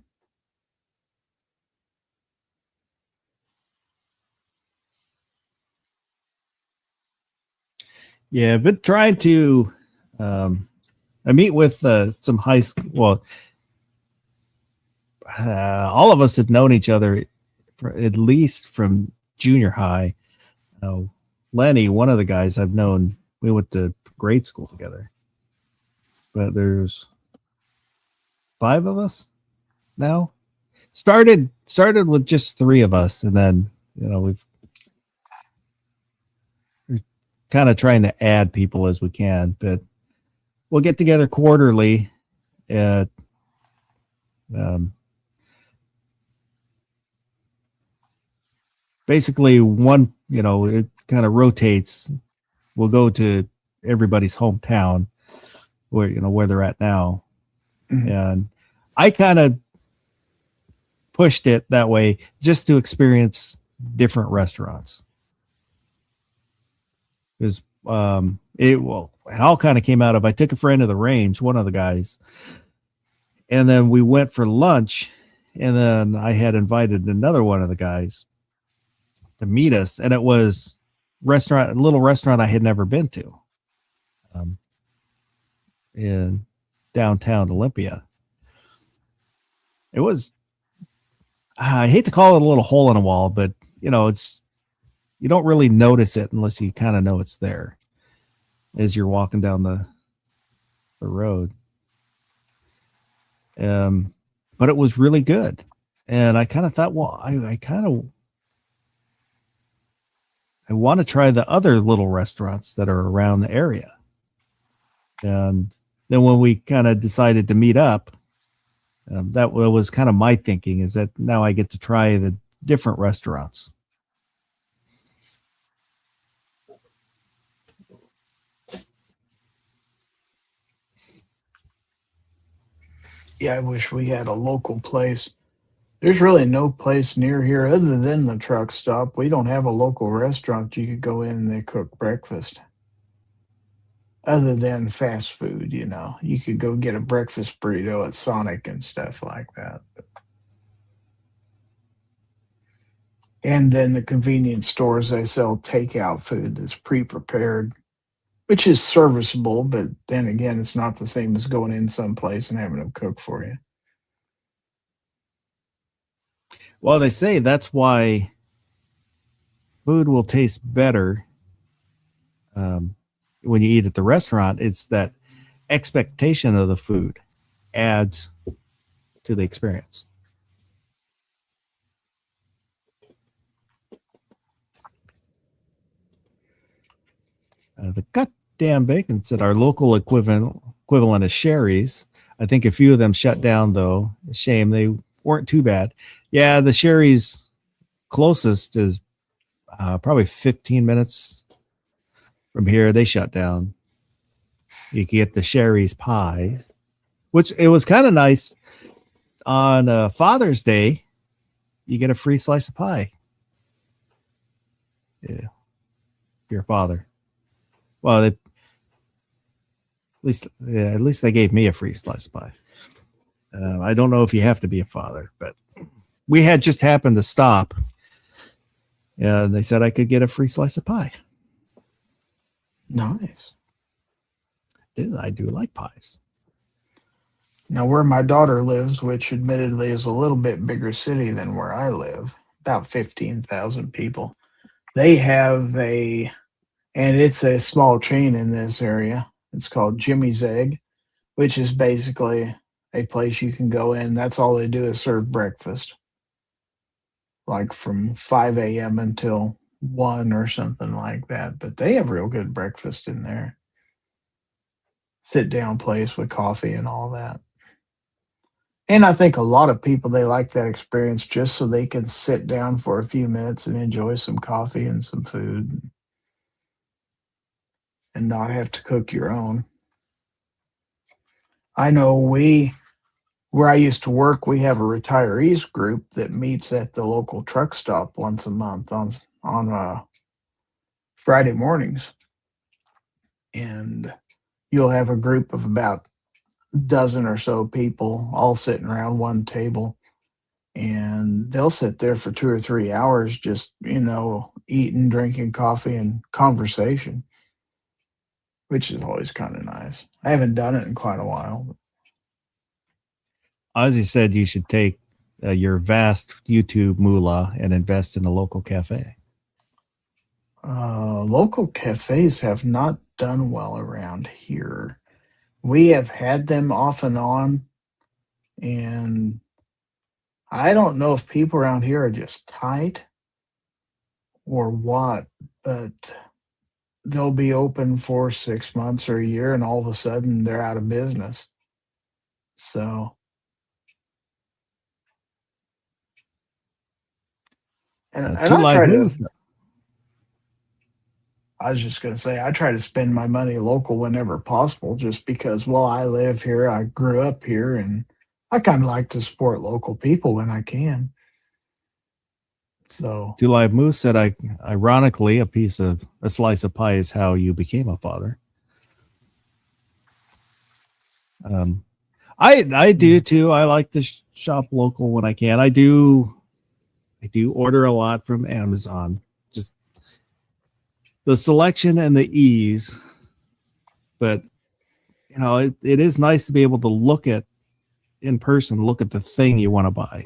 S2: Yeah, but trying to I meet with some high school. Well, all of us have known each other for, at least from junior high. Lenny, one of the guys I've known, we went to grade school together. But there's 5 of us now. Started with just 3 of us, and then we're kind of trying to add people as we can, but we'll get together quarterly at basically one, it kind of rotates. We'll go to everybody's hometown where they're at now. Mm-hmm. And I kind of pushed it that way just to experience different restaurants. Because it all kind of came out of, I took a friend to the range, one of the guys, and then we went for lunch, and then I had invited another one of the guys to meet us, and it was a little restaurant I had never been to in downtown Olympia. It was, I hate to call it a little hole in a wall, but it's, you don't really notice it unless you kind of know it's there as you're walking down the road. But it was really good. And I kind of thought, well, I want to try the other little restaurants that are around the area. And then when we kind of decided to meet up, that was kind of my thinking, is that now I get to try the different restaurants.
S3: Yeah, I wish we had a local place. There's really no place near here other than the truck stop. We don't have a local restaurant you could go in and they cook breakfast. Other than fast food, you could go get a breakfast burrito at Sonic and stuff like that. And then the convenience stores, they sell takeout food that's pre-prepared, which is serviceable, but then again, it's not the same as going in someplace and having them cook for you.
S2: Well, they say that's why food will taste better when you eat at the restaurant. It's that expectation of the food adds to the experience. The goddamn bacon said our local equivalent is Sherry's. I think a few of them shut down, though. Shame, they weren't too bad. Yeah, the Sherry's closest is probably 15 minutes from here. They shut down. You can get the Sherry's pies, which it was kind of nice. On Father's Day, you get a free slice of pie. Yeah, your father. Well, at least they gave me a free slice of pie. I don't know if you have to be a father, but we had just happened to stop. And they said I could get a free slice of pie.
S3: Nice.
S2: I do like pies.
S3: Now, where my daughter lives, which admittedly is a little bit bigger city than where I live, about 15,000 people, They have and it's a small chain in this area. It's called Jimmy's Egg, which is basically a place you can go in. That's all they do is serve breakfast, like from 5 a.m. until 1 or something like that. But they have real good breakfast in there. Sit down place with coffee and all that. And I think a lot of people they like that experience just so they can sit down for a few minutes and enjoy some coffee and some food and not have to cook your own. I know where I used to work, we have a retirees group that meets at the local truck stop once a month on Friday mornings, and you'll have a group of about a dozen or so people all sitting around one table, and they'll sit there for 2 or 3 hours, just eating, drinking coffee, and conversation, which is always kind of nice. I haven't done it in quite a while.
S2: Ozzy said you should take your vast YouTube moolah and invest in a local cafe.
S3: Local cafes have not done well around here. We have had them off and on, and I don't know if people around here are just tight or what, but they'll be open for 6 months or a year, and all of a sudden they're out of business. So, and
S2: Two
S3: I
S2: live
S3: try to.
S2: moves.
S3: I was just going to say, I try to spend my money local whenever possible, just because, well, I live here, I grew up here, and I kind of like to support local people when I can. So,
S2: Two Live Moose said, ironically, a slice of pie is how you became a father. I do too. I like to shop local when I can. I do order a lot from Amazon. Just the selection and the ease, but it is nice to be able to look at the thing you want to buy.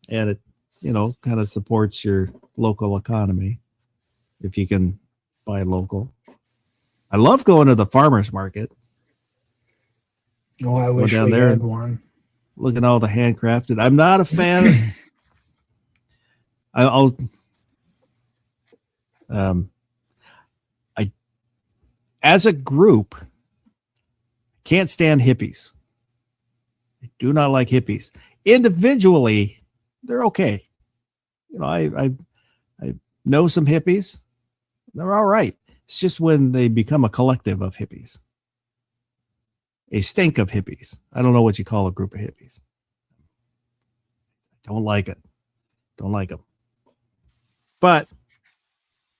S2: And it, kind of supports your local economy if you can buy local. I love going to the farmer's market.
S3: I wish
S2: down
S3: we
S2: there
S3: had one.
S2: Look at all the handcrafted. I'm not a fan. I as a group can't stand hippies. I do not like hippies. Individually, they're okay. I know some hippies. They're all right. It's just when they become a collective of hippies. A stink of hippies. I don't know what you call a group of hippies. Don't like it. Don't like them. But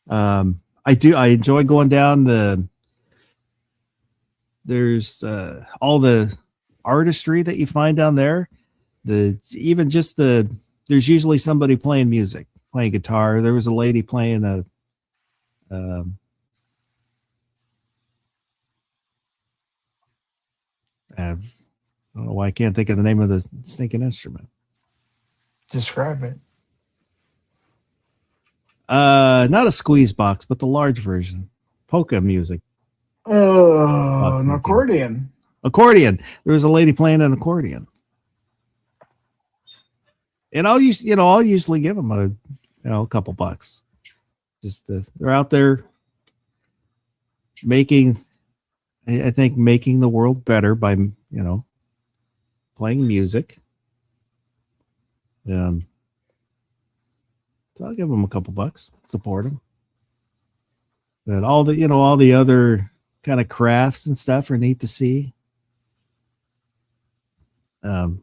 S2: I enjoy going down there's all the artistry that you find down there. There's usually somebody playing music, playing guitar. There was a lady playing I don't know why I can't think of the name of the stinking instrument.
S3: Describe it.
S2: Not a squeeze box, but the large version. Polka music.
S3: An accordion.
S2: Accordion. There was a lady playing an accordion. And I'll usually give them a couple bucks. Just they're out there making the world better by playing music. So I'll give them a couple bucks, support them. But all the other kind of crafts and stuff are neat to see.
S3: Now,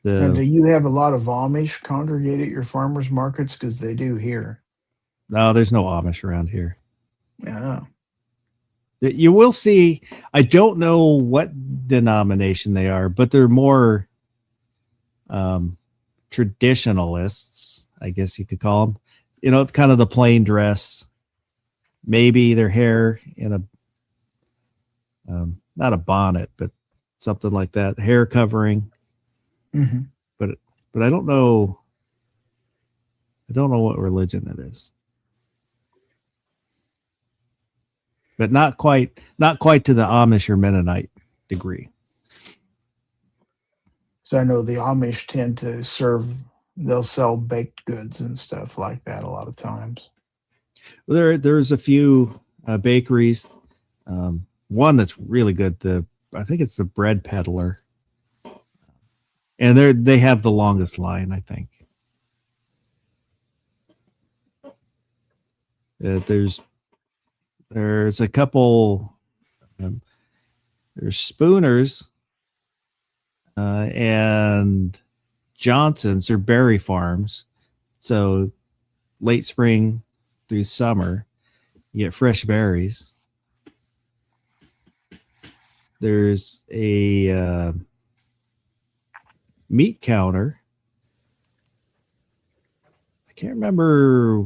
S3: do you have a lot of Amish congregate at your farmers markets? Because they do here.
S2: No, there's no Amish around here.
S3: Yeah.
S2: You will see. I don't know what denomination they are, but they're more traditionalists, I guess you could call them. Kind of the plain dress, maybe their hair in a not a bonnet, but something like that, hair covering.
S3: Mm-hmm.
S2: But I don't know. I don't know what religion it is, but not quite to the Amish or Mennonite degree.
S3: So I know the Amish tend to they'll sell baked goods and stuff like that a lot of times.
S2: There's a few bakeries. One that's really good. I think it's the Bread Peddler, and they have the longest line, I think. There's a couple. There's Spooners and Johnson's or berry farms. So late spring through summer, you get fresh berries. There's a meat counter. I can't remember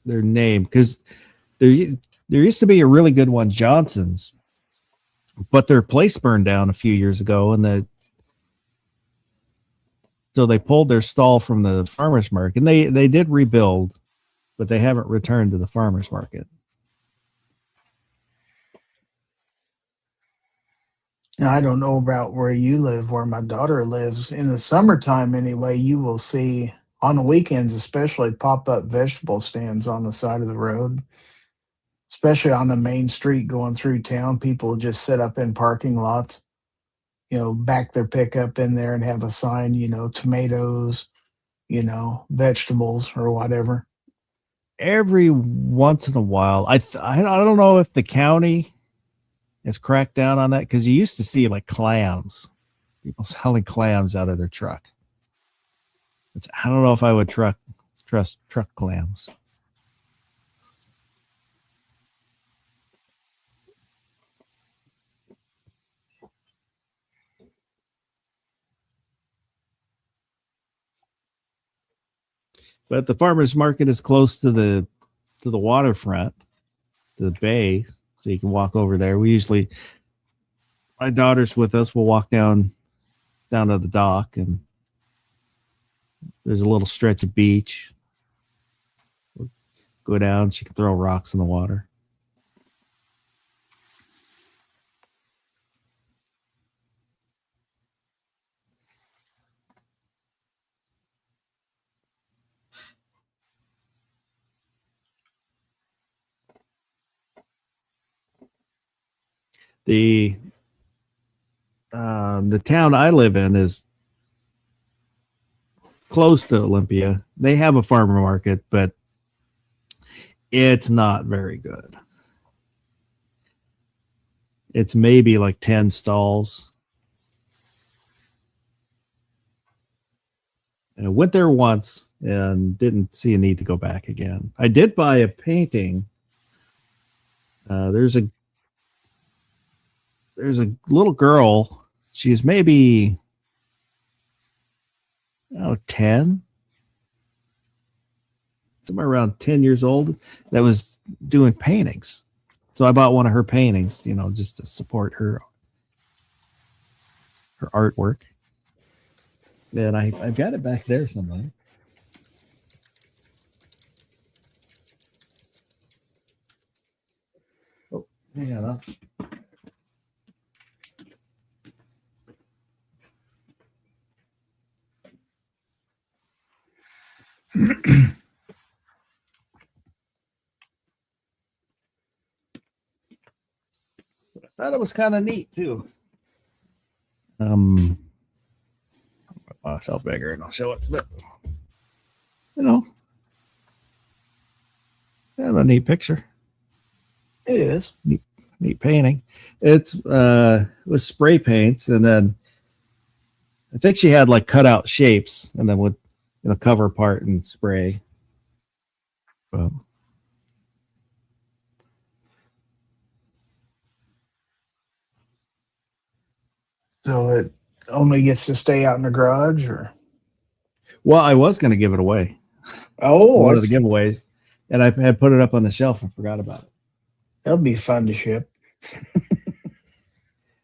S2: their name because there used to be a really good one, Johnson's, but their place burned down a few years ago, and so they pulled their stall from the farmers market, and they did rebuild, but they haven't returned to the farmers market.
S3: Now, I don't know about where you live, where my daughter lives. In the summertime, anyway, you will see on the weekends, especially pop up vegetable stands on the side of the road, especially on the main street going through town. People just sit up in parking lots, back their pickup in there and have a sign, tomatoes, vegetables or whatever.
S2: Every once in a while, I don't know if the county has cracked down on that, because you used to see like clams, people selling clams out of their truck. Which I don't know if I would trust truck clams. But the farmers market is close to the waterfront, to the bay, so you can walk over there. My daughter's with us. We'll walk down to the dock, and there's a little stretch of beach. We'll go down. She can throw rocks in the water. The town I live in is close to Olympia. They have a farmer market, but it's not very good. It's maybe like 10 stalls. And I went there once and didn't see a need to go back again. I did buy a painting. There's a little girl. She's maybe 10, somewhere around 10 years old, that was doing paintings. So I bought one of her paintings, just to support her artwork. And I've got it back there somewhere. Oh, hang on. I thought it was kind of neat too. I'll myself bigger and I'll show it. But kind of a neat picture.
S3: It is
S2: Neat painting. It was spray paints, and then I think she had like cut out shapes, and then would cover part and spray.
S3: So it only gets to stay out in the garage, or?
S2: Well, I was going to give it away.
S3: Oh,
S2: one of the giveaways, and I had put it up on the shelf and forgot about it.
S3: That'll be fun to ship.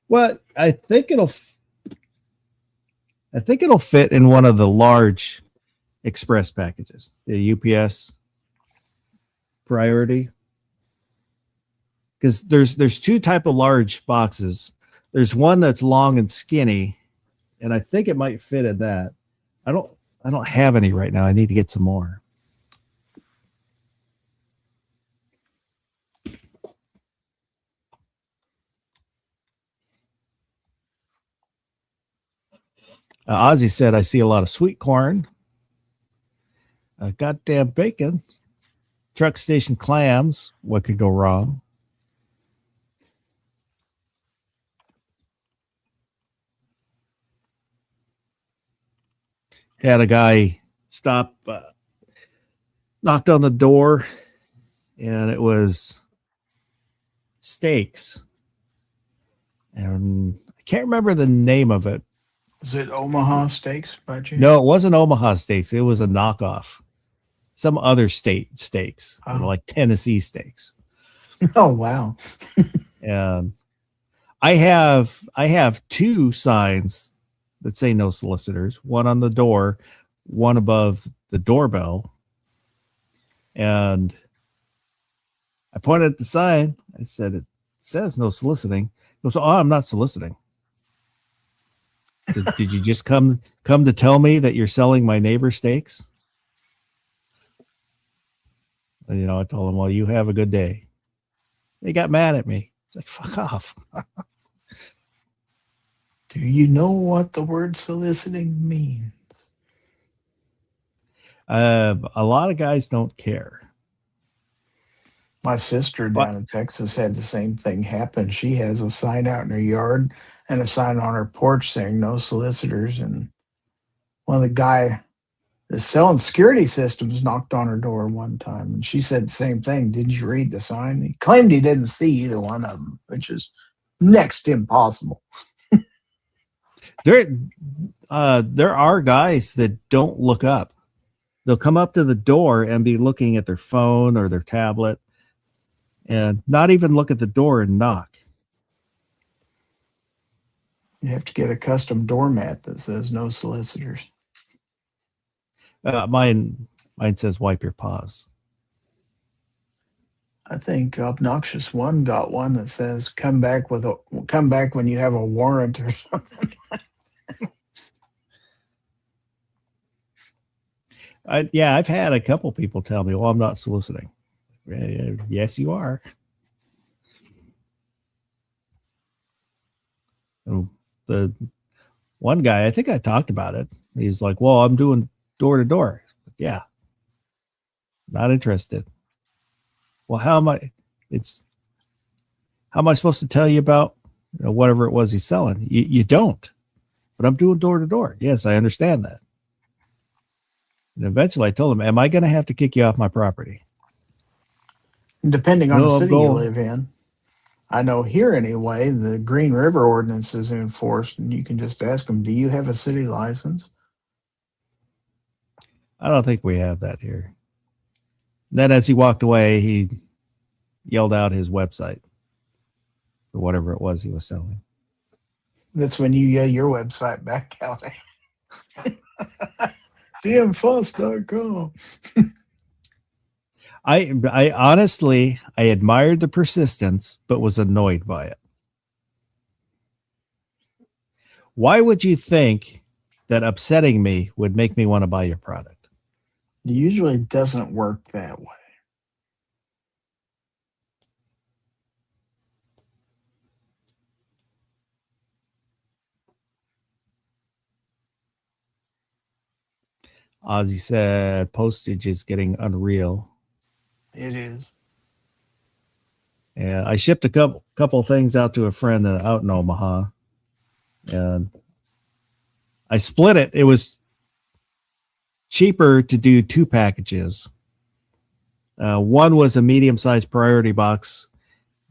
S2: Well, I think it'll fit in one of the large express packages, the UPS priority. Because there's two type of large boxes. There's one that's long and skinny, and I think it might fit in that. I don't have any right now. I need to get some more. Ozzy said, I see a lot of sweet corn, goddamn bacon, truck station clams. What could go wrong? Had a guy stop, knocked on the door, and it was steaks. And I can't remember the name of it.
S3: Is it Omaha Steaks by chance?
S2: No, it wasn't Omaha Steaks. It was a knockoff. Some other state steaks, like Tennessee steaks.
S3: Oh, wow.
S2: And I have two signs that say no solicitors, one on the door, one above the doorbell. And I pointed at the sign. I said, it says no soliciting. He goes, oh, I'm not soliciting. Did you just come to tell me that you're selling my neighbor steaks? And, I told him, well, you have a good day. They got mad at me. It's like, fuck off.
S3: Do you know what the word soliciting means?
S2: A lot of guys don't care.
S3: My sister down in Texas had the same thing happen. She has a sign out in her yard and a sign on her porch saying no solicitors. And one of the guy that's selling security systems knocked on her door one time, and she said the same thing. Didn't you read the sign? He claimed he didn't see either one of them, which is next to impossible.
S2: There are guys that don't look up. They'll come up to the door and be looking at their phone or their tablet and not even look at the door and knock.
S3: You have to get a custom doormat that says no solicitors.
S2: Mine says wipe your paws.
S3: I think Obnoxious One got one that says come back when you have a warrant or something.
S2: I've had a couple people tell me, well, I'm not soliciting. Yes, you are. And the one guy, I think I talked about it. He's like, well, I'm doing door to door. Yeah. Not interested. Well, how am I supposed to tell you about whatever it was he's selling? You don't. But I'm doing door to door. Yes, I understand that. And eventually I told him, am I going to have to kick you off my property?
S3: Depending on the city you live in. I know here anyway, the Green River ordinance is enforced, and you can just ask them, do you have a city license?
S2: I don't think we have that here. Then as he walked away, he yelled out his website for whatever it was he was selling.
S3: That's when you yell your website back out. DMFuss.com.
S2: I honestly, I admired the persistence, but was annoyed by it. Why would you think that upsetting me would make me want to buy your product?
S3: It usually doesn't work that way.
S2: Ozzy said postage is getting unreal.
S3: It is.
S2: And I shipped a couple things out to a friend out in Omaha, and I split it. It was cheaper to do two packages. One was a medium-sized priority box.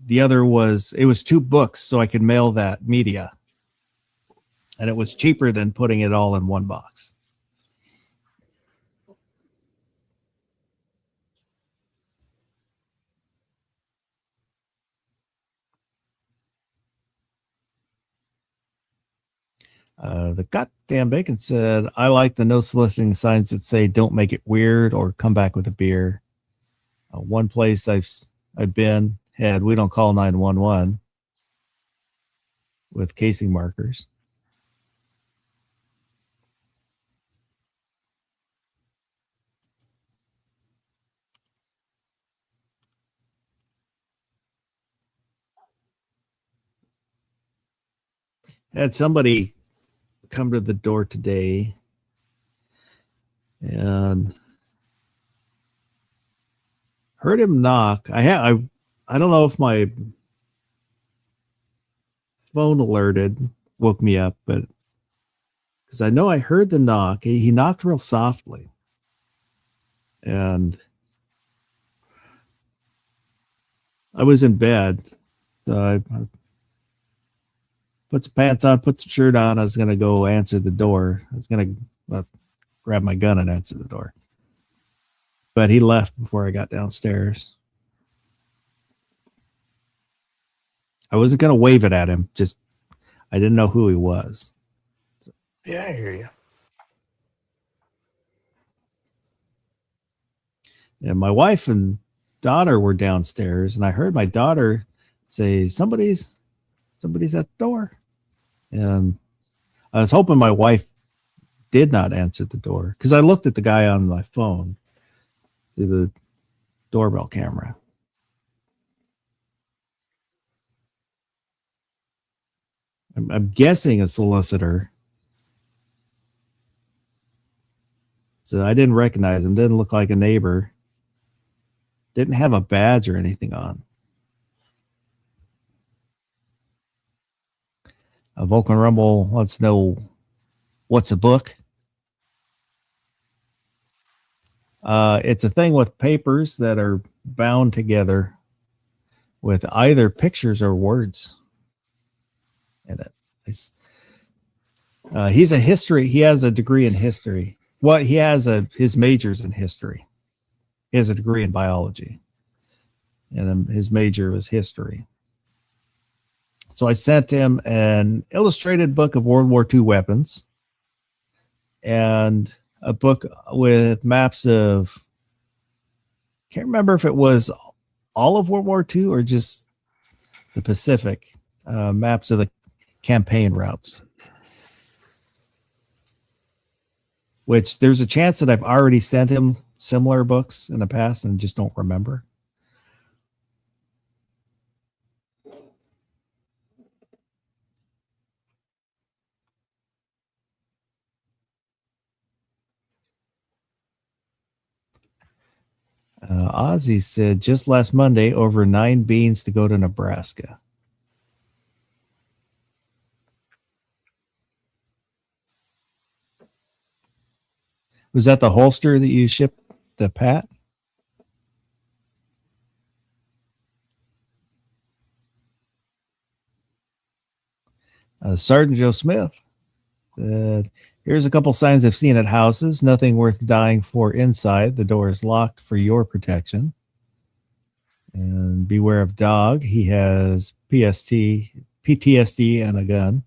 S2: The other was two books, so I could mail that media, and it was cheaper than putting it all in one box. The goddamn bacon said, I like the no soliciting signs that say don't make it weird or come back with a beer. One place I've been had we don't call 911 with casing markers. Had somebody come to the door today and heard him knock. I don't know if my phone alerted, woke me up, but because I know I heard the knock. He knocked real softly. And I was in bed. So I put some pants on, put the shirt on. I was going to go answer the door. I was going to grab my gun and answer the door. But he left before I got downstairs. I wasn't going to wave it at him. Just, I didn't know who he was.
S3: Yeah, I hear you.
S2: And my wife and daughter were downstairs, and I heard my daughter say, somebody's at the door. And I was hoping my wife did not answer the door because I looked at the guy on my phone through the doorbell camera. I'm guessing a solicitor. So I didn't recognize him. Didn't look like a neighbor. Didn't have a badge or anything on. Vulcan Rumble wants to know what's a book. It's a thing with papers that are bound together with either pictures or words in it. He's a history. He has a degree in history. Well, he has his major's in history. He has a degree in biology, and his major was history. So I sent him an illustrated book of World War II weapons and a book with maps of, can't remember if it was all of World War II or just the Pacific, maps of the campaign routes. Which there's a chance that I've already sent him similar books in the past and just don't remember. Ozzy said, just last Monday, over 9 beans to go to Nebraska. Was that the holster that you shipped to Pat? Sergeant Joe Smith said, here's a couple signs I've seen at houses. Nothing worth dying for inside. The door is locked for your protection. And beware of dog. He has PTSD and a gun.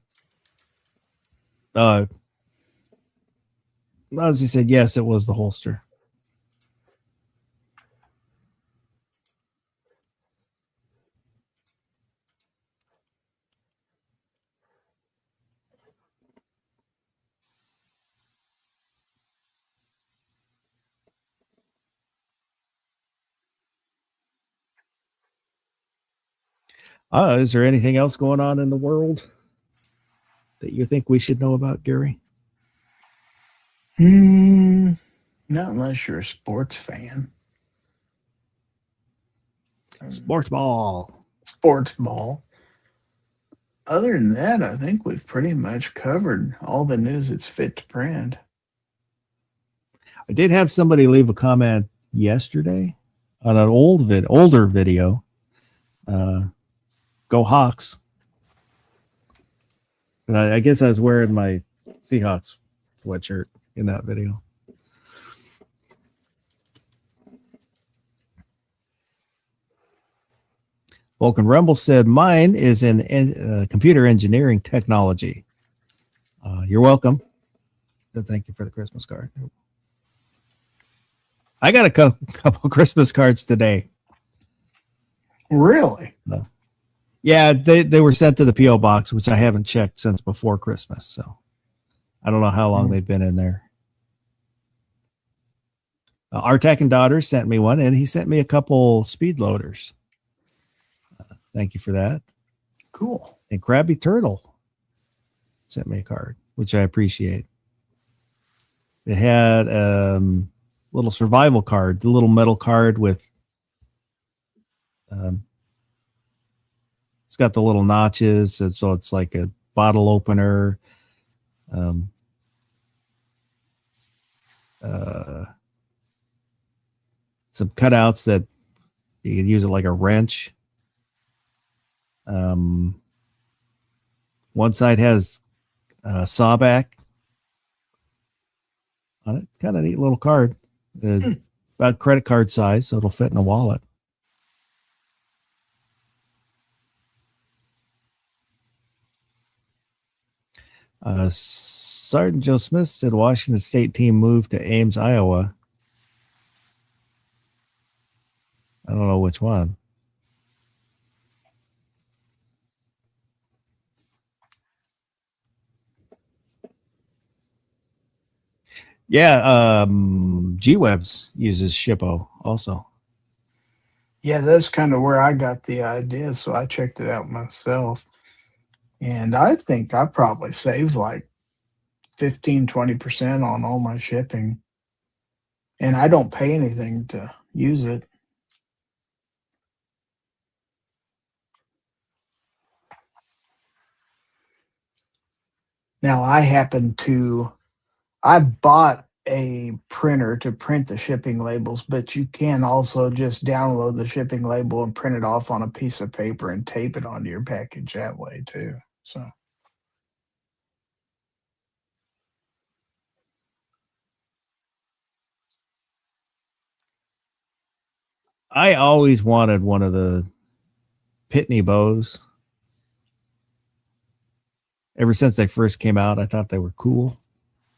S2: As he said, yes, it was the holster. Is there anything else going on in the world that you think we should know about, Gary?
S3: Not unless you're a sports fan.
S2: Sports ball.
S3: Sports ball. Other than that, I think we've pretty much covered all the news that's fit to print.
S2: I did have somebody leave a comment yesterday on an older video. Go Hawks. I guess I was wearing my Seahawks sweatshirt in that video. Vulcan Rumble said, mine is in computer engineering technology. You're welcome. Thank you for the Christmas card. I got a couple Christmas cards today.
S3: Really?
S2: Yeah, they were sent to the P.O. box, which I haven't checked since before Christmas. So I don't know how long they've been in there. Artak and Daughter sent me one, and he sent me a couple speed loaders. Thank you for that.
S3: Cool.
S2: And Krabby Turtle sent me a card, which I appreciate. It had little survival card, the little metal card with it's got the little notches, and so it's like a bottle opener. Some cutouts that you can use it like a wrench. One side has a sawback on it. Kind of neat little card. About credit card size, so it'll fit in a wallet. Sergeant Joe Smith said Washington State team moved to Ames, Iowa. I don't know which one. Yeah, G-Webs uses Shippo also.
S3: Yeah, that's kind of where I got the idea, so I checked it out myself. And I think I probably saved like 15-20% on all my shipping. And I don't pay anything to use it. Now, I bought a printer to print the shipping labels, but you can also just download the shipping label and print it off on a piece of paper and tape it onto your package that way too. So
S2: I always wanted one of the Pitney bows. Ever since they first came out, I thought they were cool.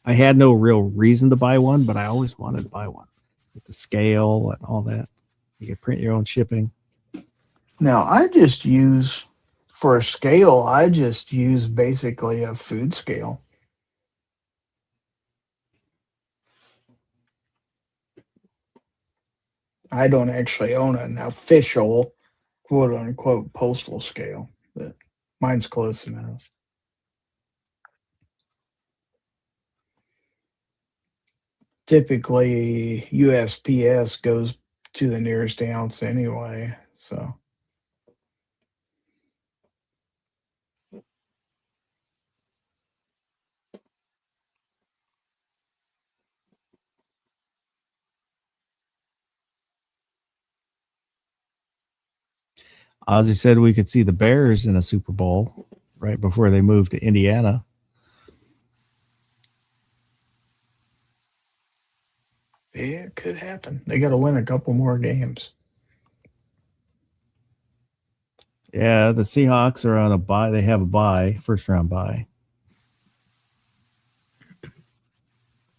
S2: I had no real reason to buy one, but I always wanted to buy one with the scale and all that. You can print your own shipping.
S3: now for a scale, I just use basically a food scale. I don't actually own an official quote unquote postal scale, but mine's close enough. Typically, USPS goes to the nearest ounce anyway, so.
S2: Ozzy said we could see the Bears in a Super Bowl right before they moved to Indiana.
S3: Yeah, it could happen. They got to win a couple more games.
S2: Yeah, the Seahawks are on a bye. They have a bye, first round bye.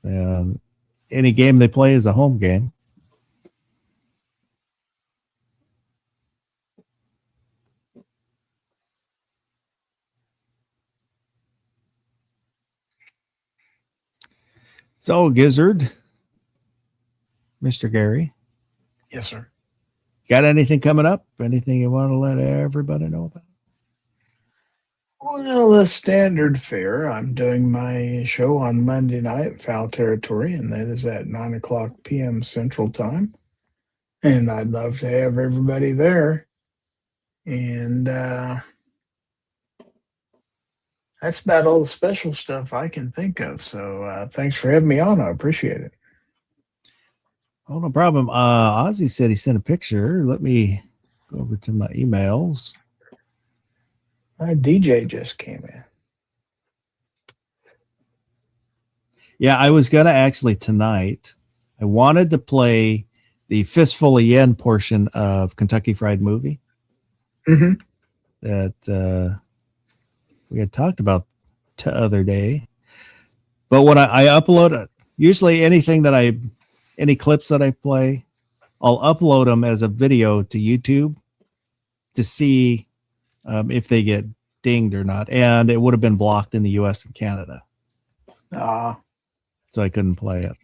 S2: And any game they play is a home game. So, Gizzard, Mr. Gary.
S3: Yes, sir.
S2: Got anything coming up? Anything you want to let everybody know about?
S3: Well, the standard fare. I'm doing my show on Monday night, Foul Territory, and that is at 9:00 p.m. Central Time. And I'd love to have everybody there. And that's about all the special stuff I can think of. So thanks for having me on. I appreciate it.
S2: Oh, no problem. Ozzy said he sent a picture. Let me go over to my emails.
S3: My DJ just came in.
S2: Yeah, I was going to actually tonight. I wanted to play the Fistful of Yen portion of Kentucky Fried Movie
S3: Mm-hmm.
S2: that we had talked about the other day. But when I upload, usually any clips that I play, I'll upload them as a video to YouTube to see if they get dinged or not. And it would have been blocked in the US and Canada. So I couldn't play it.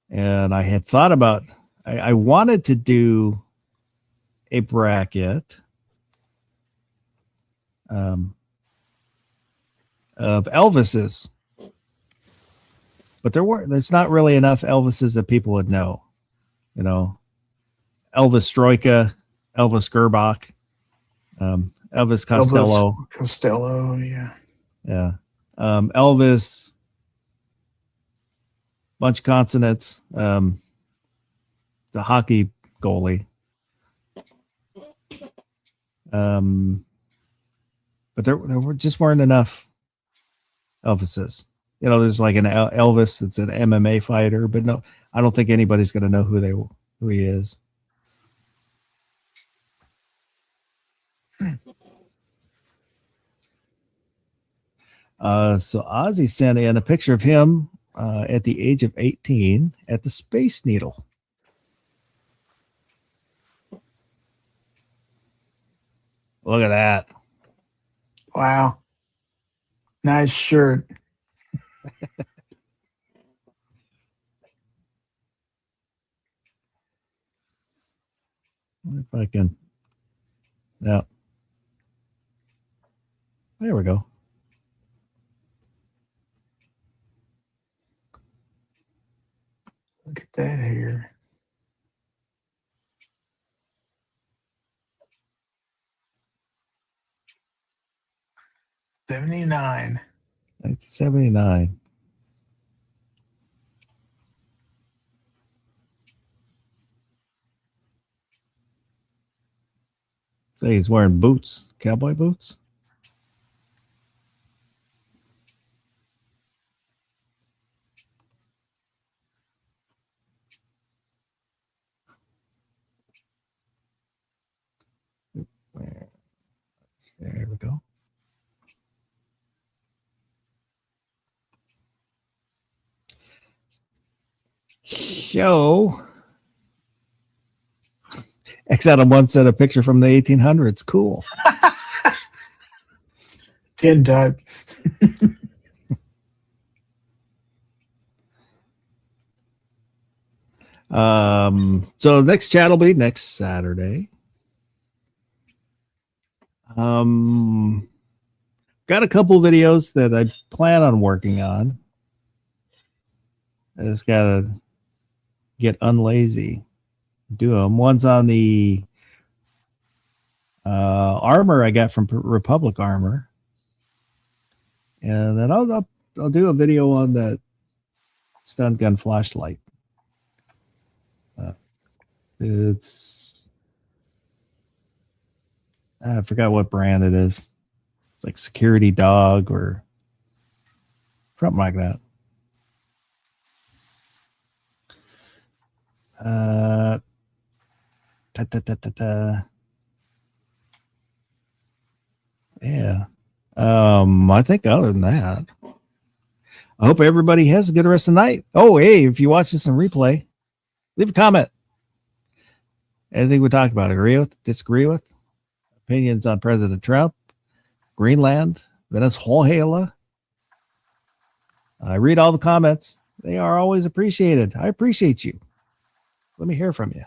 S2: And I had thought about, I wanted to do a bracket of Elvis's, but there's not really enough Elvises that people would know. You know, Elvis Stroika, Elvis Gerbach, Elvis Costello.
S3: Elvis Costello, yeah.
S2: Yeah. Elvis, bunch of consonants. The hockey goalie. But there just weren't enough Elvises. You know, there's like an Elvis that's an MMA fighter, but no, I don't think anybody's going to know who he is. So Ozzy sent in a picture of him at the age of 18 at the Space Needle. Look at that.
S3: Wow. Nice shirt.
S2: If I can. Yeah. There we go.
S3: Look at that here. '79.
S2: 1979. So he's wearing boots, cowboy boots. There we go. So, X Adam once sent a picture from the 1800s. Cool.
S3: Tin type.
S2: So next chat will be next Saturday. Got a couple videos that I plan on working on. I just gotta get unlazy, do them. One's on the armor I got from Republic Armor, and then I'll do a video on that stun gun flashlight. I forgot what brand it is. It's like Security Dog or something like that. Yeah. I think other than that, I hope everybody has a good rest of the night. Oh, hey, if you watch this in replay, leave a comment. Anything we talked about, agree with, disagree with, opinions on President Trump, Greenland, Venezuela. I read all the comments. They are always appreciated. I appreciate you. Let me hear from you.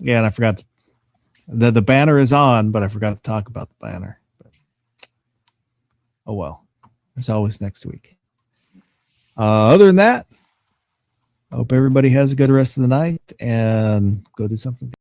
S2: Yeah, and I forgot the banner is on, but I forgot to talk about the banner. But, oh well, it's always next week. Other than that, I hope everybody has a good rest of the night and go do something.